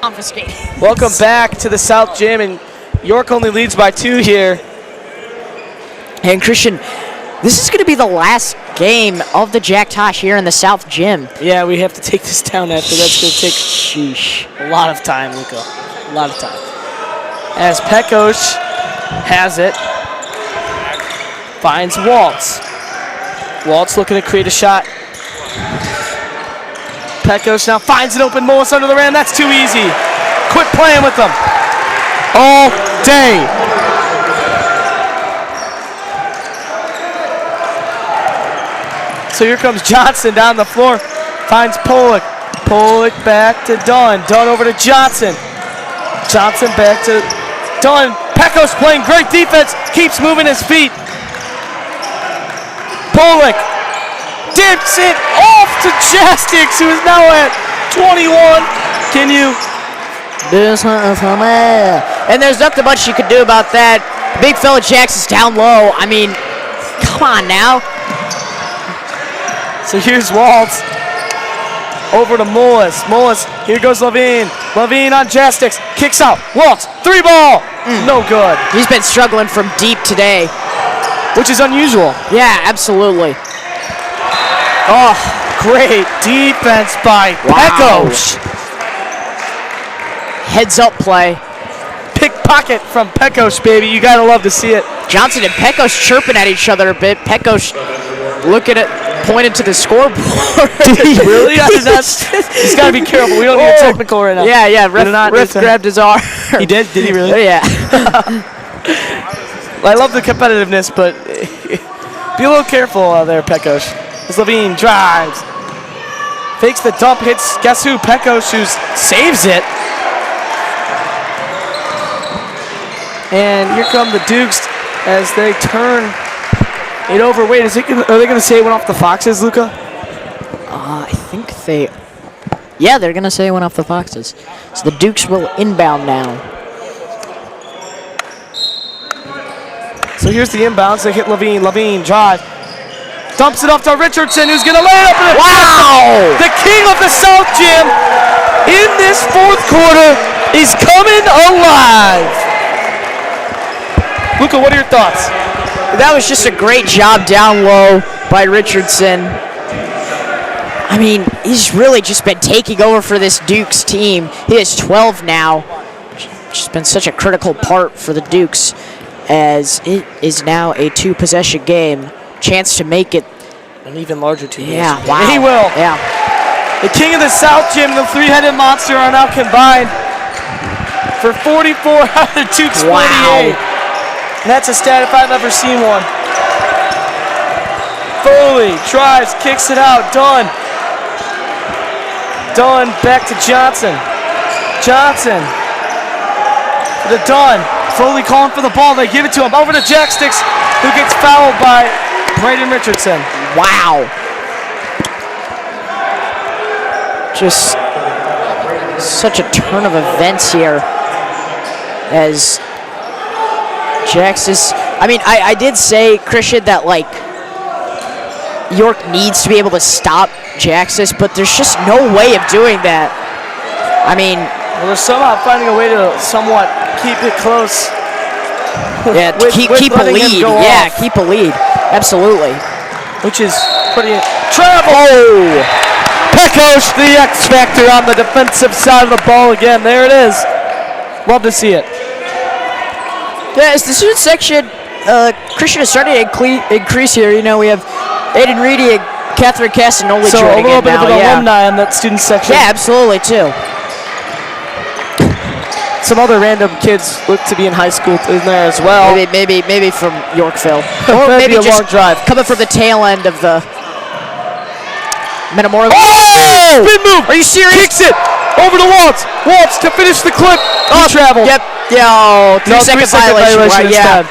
confiscated. Welcome back to the South Gym, and York only leads by 2 here. And Christian, this is going to be the last game of the Jack Tosh here in the South Gym. Yeah, we have to take this down after. That's going to take a lot of time, Luca. A lot of time. As Pekos has it, finds Waltz. Waltz looking to create a shot. Pekos now finds an open Mullis under the rim. That's too easy. Quit playing with them. All day. So here comes Johnson down the floor. Finds Pollock. Pollock back to Dunn. Dunn over to Johnson. Johnson back to Dunn. Pekos playing great defense. Keeps moving his feet. Pollock dips it off to Chastix, who is now at 21. Can you? Do something for me. And there's nothing much you could do about that. Big fella Jackson's down low. I mean, come on now. So here's Waltz. Over to Mullis. Mullis, here goes Levine. Levine on Chastix. Kicks out. Waltz, 3 ball. No good. He's been struggling from deep today. Which is unusual. Yeah, absolutely. Oh, great defense by Pekos. Heads up play. Pickpocket from Pekos, baby. You gotta love to see it. Johnson and Pekos chirping at each other a bit. Pekos looking at, pointed to the scoreboard. Did he really? He's gotta be careful. We don't need a technical right now. Yeah. Ref grabbed his arm. He did? Did he really? Yeah. I love the competitiveness, but be a little careful there, Pekos. As Levine drives. Fakes the dump, hits, guess who? Pekos, who saves it. And here come the Dukes as they turn it over. Wait, are they going to say it went off the Foxes, Luca? I think they... Yeah, they're going to say it went off the Foxes. So the Dukes will inbound now. So here's the inbounds. They hit Levine. Levine drive. Dumps it off to Richardson, who's going to lay it up. Wow! The king of the South Gym in this 4th quarter is coming alive. Luca, what are your thoughts? That was just a great job down low by Richardson. I mean, he's really just been taking over for this Dukes team. He has 12 now. Just been such a critical part for the Dukes, as it is now a 2-possession game. Chance to make it an even larger 2 possession. Yeah, wow. He will. Yeah. The king of the South Gym and the 3-headed monster are now combined for 44 out of Dukes 48. Wow. And that's a stat if I've ever seen one. Foley drives, kicks it out. Dunn back to Johnson. Johnson to Dunn. Foley calling for the ball. They give it to him. Over to Jackstix, who gets fouled by Braden Richardson. Wow. Just such a turn of events here as Jax is... I mean, I did say, Christian, that, like, York needs to be able to stop Jaxis, but there's just no way of doing that. I mean... Well, they're somehow finding a way to somewhat keep it close. Yeah, keep a lead. Yeah, keep a lead. Absolutely. Which is pretty... Travel! Oh! Pekos, the X Factor on the defensive side of the ball again. There it is. Love to see it. Yeah, as the student section, Christian is starting to increase here. You know, we have Aiden Reedy and Catherine Castanoli so joining in now. So a little bit of an alumni on that student section. Yeah, absolutely, too. Some other random kids look to be in high school in there as well. Maybe from Yorkville. Or maybe just long drive. Coming from the tail end of the Metamora. Oh! Spin move! Are you serious? Kicks it! Over to Waltz! Waltz to finish the clip. Oh, travel. Yep. Yeah, oh, 3-second violation. Right, yeah.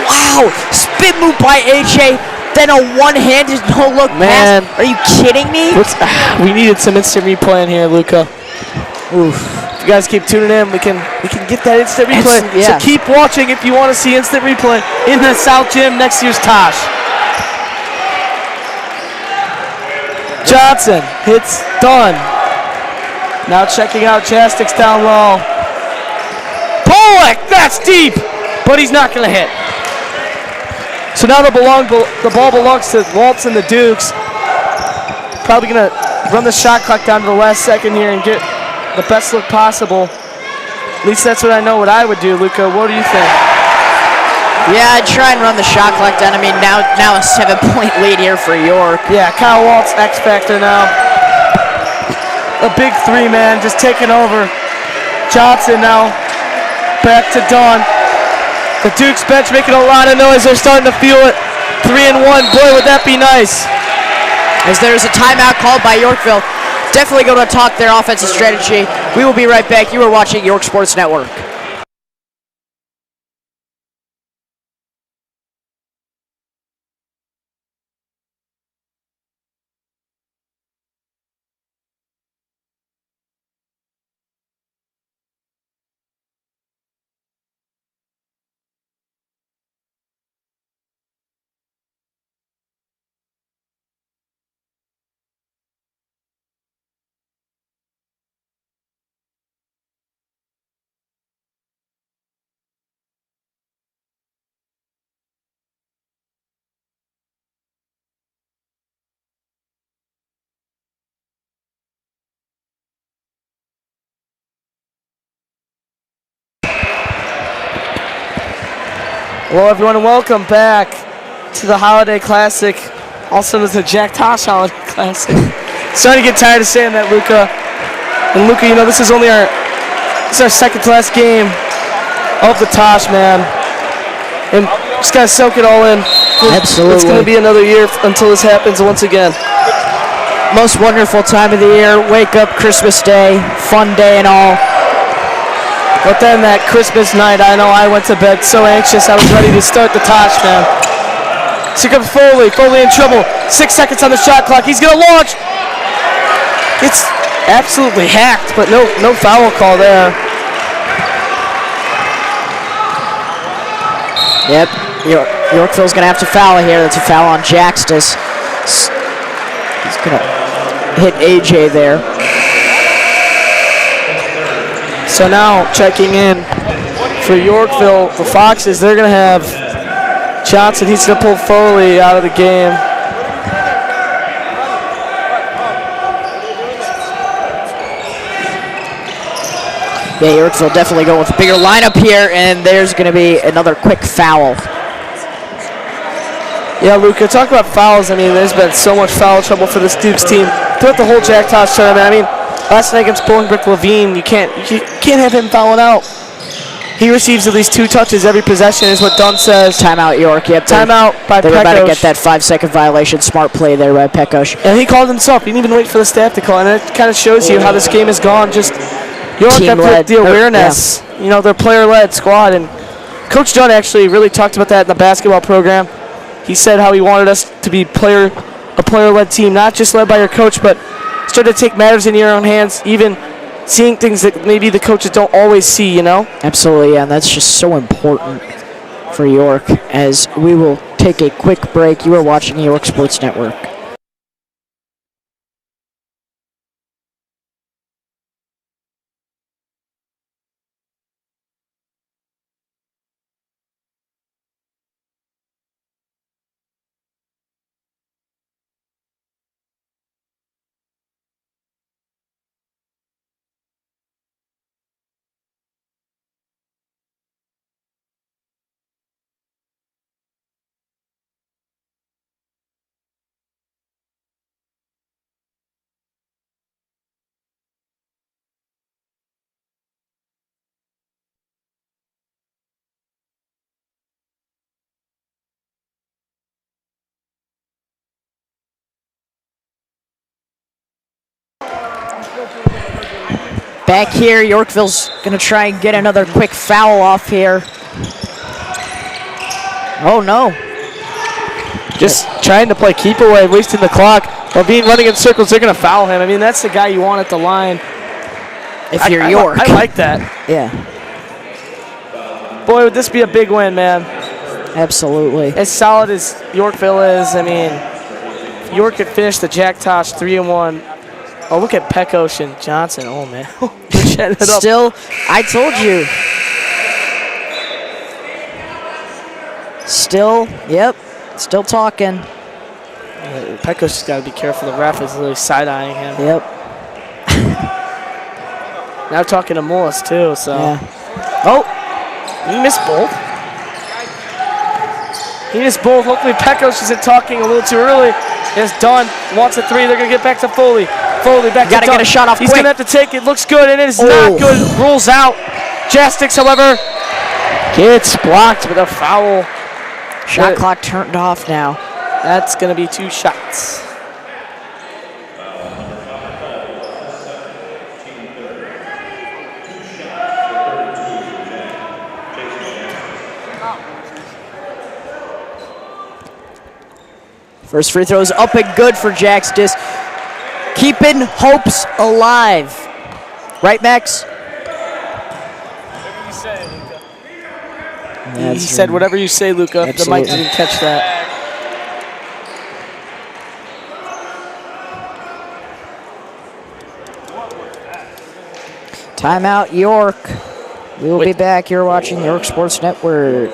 Wow. Spin move by AJ. Then a one-handed no-look pass. Are you kidding me? We needed some instant replay in here, Luca. Oof. If you guys keep tuning in, we can get that instant replay. Yeah. So keep watching if you want to see instant replay in the South Gym next year's Tosh. Johnson hits Dunn. Now checking out Chastix down low. Polak, that's deep, but he's not going to hit. So now the ball belongs to Waltz and the Dukes. Probably going to run the shot clock down to the last second here and get the best look possible. At least that's what I know what I would do, Luca. What do you think? Yeah, I'd try and run the shot clock down. I mean, now a 7-point lead here for York. Yeah, Kyle Waltz, X Factor now. A big three, man, just taking over. Johnson now back to Dunn. The Dukes bench making a lot of noise. They're starting to feel it. 3-1. Boy, would that be nice. As there's a timeout called by Yorkville. Definitely going to talk their offensive strategy. We will be right back. You are watching York Sports Network. Hello, everyone, and welcome back to the Holiday Classic, also known as the Jack Tosh Holiday Classic. Starting to get tired of saying that, Luca. And Luca, you know, this is our second to last game of the Tosh, man. And just gotta soak it all in. Absolutely. It's gonna be another year until this happens once again. Most wonderful time of the year. Wake up Christmas Day, fun day and all. But then that Christmas night, I know I went to bed so anxious. I was ready to start the Tosh, man. So here comes Foley. Foley in trouble. 6 seconds on the shot clock. He's going to launch. It's absolutely hacked, but no foul call there. Yep. Yorkville's going to have to foul here. That's a foul on Jaxtis. He's going to hit AJ there. So now checking in for Yorkville, the Foxes, they're going to have Johnson. He's going to pull Foley out of the game. Yeah, Yorkville definitely going with a bigger lineup here, and there's going to be another quick foul. Yeah, Luca, talk about fouls. I mean, there's been so much foul trouble for this Dukes team throughout the whole Jack Tosh tournament. I mean, last night against Bolingbrook Levine, you can't have him fouling out. He receives at least 2 touches every possession, is what Dunn says. Timeout, York. Yep. Timeout by Pekos. They were about to get that 5-second violation. Smart play there by Pekos. And he called himself. He didn't even wait for the staff to call. And it kind of shows you how this game has gone. Just York got the awareness. Yeah. You know, their player-led squad. And Coach Dunn actually really talked about that in the basketball program. He said how he wanted us to be a player-led team, not just led by your coach, but start to take matters in your own hands, even seeing things that maybe the coaches don't always see, you know? Absolutely, yeah, and that's just so important for York. As we will take a quick break, you are watching York Sports Network. Back here, Yorkville's going to try and get another quick foul off here. Oh, no. Just trying to play keep away, wasting the clock. While being running in circles, they're going to foul him. I mean, that's the guy you want at the line. If you're York. I like that. Yeah. Boy, would this be a big win, man. Absolutely. As solid as Yorkville is, I mean, if York could finish the Jack Tosh 3-1, Oh, look at Pecos and Johnson. Oh, man. They're chatting it up. Still, I told you. Still, yep, still talking. Pecos just got to be careful. The ref is really side-eyeing him. Yep. Now talking to Mullis, too, so. Yeah. Oh, he missed both. He missed both. Hopefully Pecos isn't talking a little too early. It's Dunn. Wants a three. They're going to get back to Foley. Foley back to Dunn. Gotta get a shot off He's quick. going to have to take it. Looks good, and it is not good. Rules out. Jastics, however, gets blocked with a foul. Shot clock turned off now. That's going to be 2 shots. First free throw is up and good for Jax, just keeping hopes alive. Right, Max? Whatever you say, Luka. He said, whatever you say, Luka. The mic didn't catch that. Timeout, York. We will be back. You're watching York Sports Network.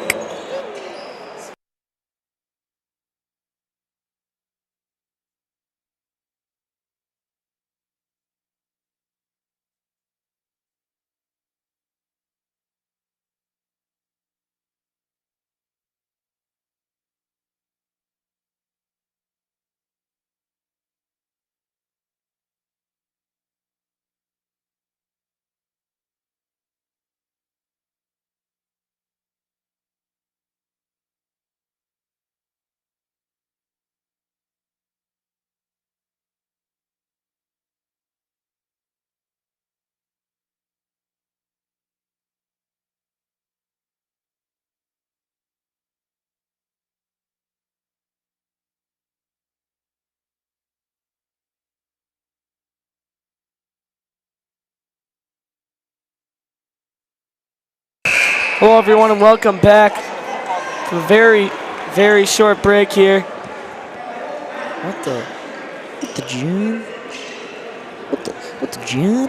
Hello, everyone, and welcome back to a very, very short break here. What the June? What the June?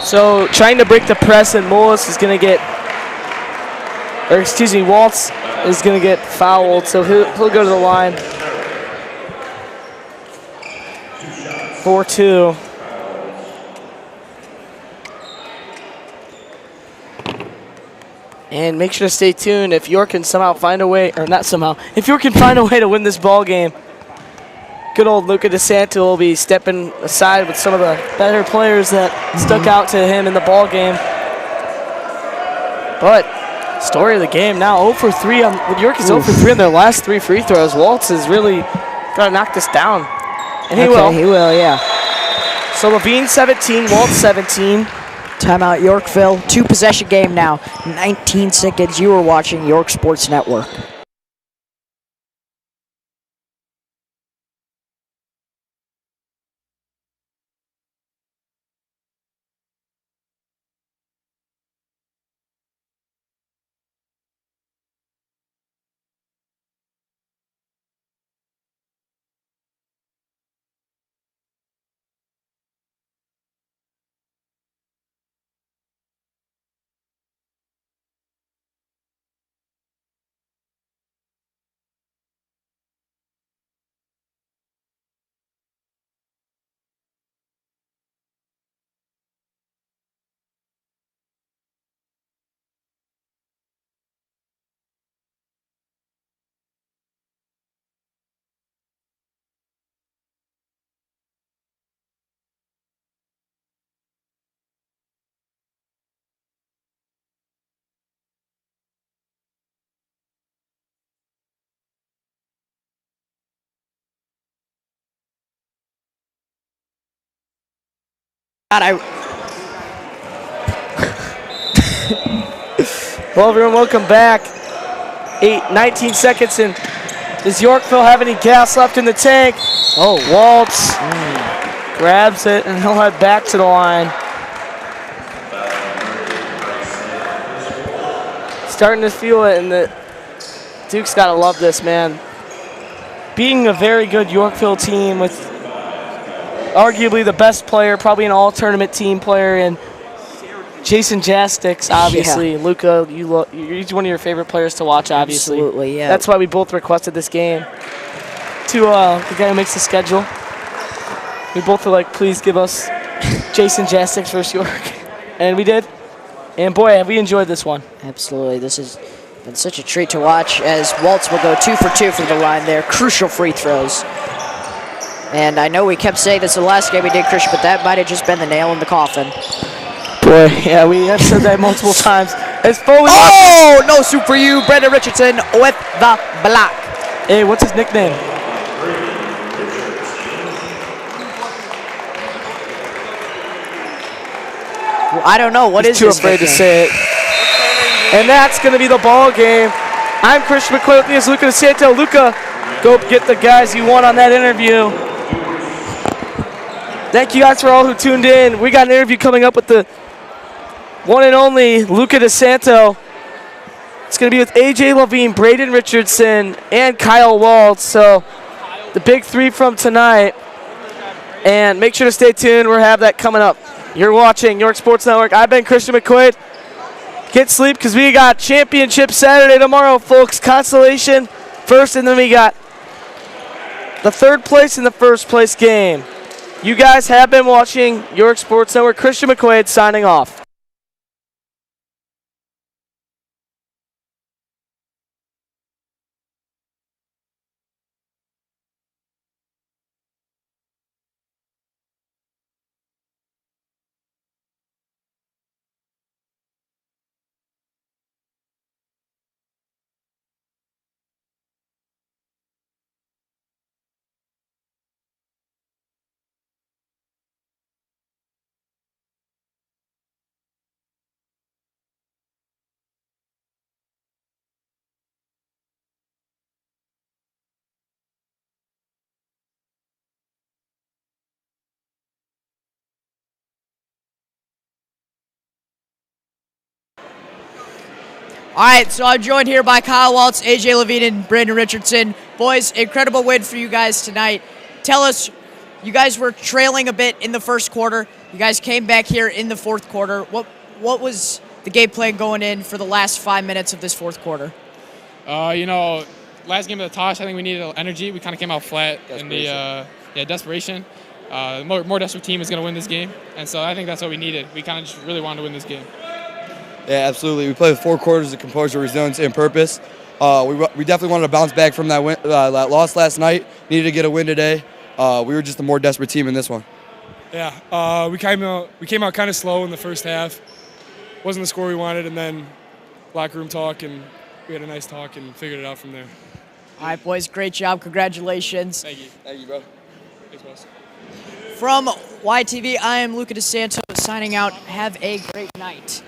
So, trying to break the press, and Mullis is going to get, or excuse me, Waltz is going to get fouled, so he'll go to the line. 4-2. And make sure to stay tuned if York can somehow find a way, or not somehow, if York can find a way to win this ball game. Good old Luca DeSanto will be stepping aside with some of the better players that stuck out to him in the ball game. But story of the game now, 0 for 3 on York is 0 for 3 on their last 3 free throws. Waltz has really got to knock this down. And he will. He will, yeah. So Levine 17, Waltz 17. Timeout, Yorkville. 2-possession game now. 19 seconds. You are watching York Sports Network. Well, everyone, welcome back. 19 seconds in. Does Yorkville have any gas left in the tank? Oh, Waltz grabs it, and he'll head back to the line. Starting to feel it, and the Duke's got to love this, man. Being a very good Yorkville team with arguably the best player, probably an all-tournament team player, and Jason Jastix, obviously. Yeah. Luca, he's one of your favorite players to watch, obviously. Absolutely, yeah. That's why we both requested this game. To the guy who makes the schedule, we both were like, please give us Jason Jastix versus York. And we did. And boy, have we enjoyed this one. Absolutely. This has been such a treat to watch as Waltz will go 2 for 2 from the line there. Crucial free throws. And I know we kept saying this the last game we did, Christian, but that might have just been the nail in the coffin. Boy, yeah, we have said that multiple times. It's Foley. Oh, no soup for you, Brendan Richardson with the block. Hey, what's his nickname? Well, I don't know. What is Too his afraid to nickname? say it. And that's going to be the ball game. I'm Christian McQuade with me as Luca DeSanto. Luca, go get the guys you want on that interview. Thank you guys for all who tuned in. We got an interview coming up with the one and only Luca DeSanto. It's going to be with AJ Levine, Braden Richardson, and Kyle Waltz. So the big three from tonight. And make sure to stay tuned. We'll have that coming up. You're watching York Sports Network. I've been Christian McQuade. Get sleep because we got Championship Saturday tomorrow, folks. Consolation first, and then we got the third place and the first place game. You guys have been watching York Sports Network. Christian McQuade signing off. All right, so I'm joined here by Kyle Waltz, AJ Levine, and Brandon Richardson. Boys, incredible win for you guys tonight. Tell us, you guys were trailing a bit in the first quarter. You guys came back here in the fourth quarter. What was the game plan going in for the last 5 minutes of this fourth quarter? Last game of the Tosh, I think we needed energy. We kind of came out flat in the desperation. More desperate team is going to win this game, and so I think that's what we needed. We kind of just really wanted to win this game. Yeah, absolutely. We played with 4 quarters of composure, resilience, and purpose. We definitely wanted to bounce back from that loss last night. Needed to get a win today. We were just a more desperate team in this one. Yeah, we came out kind of slow in the first half. Wasn't the score we wanted, and then locker room talk, and we had a nice talk and figured it out from there. All right, boys, great job. Congratulations. Thank you. Thank you, bro. Thanks, boss. From YTV, I am Luca DeSanto signing out. Have a great night.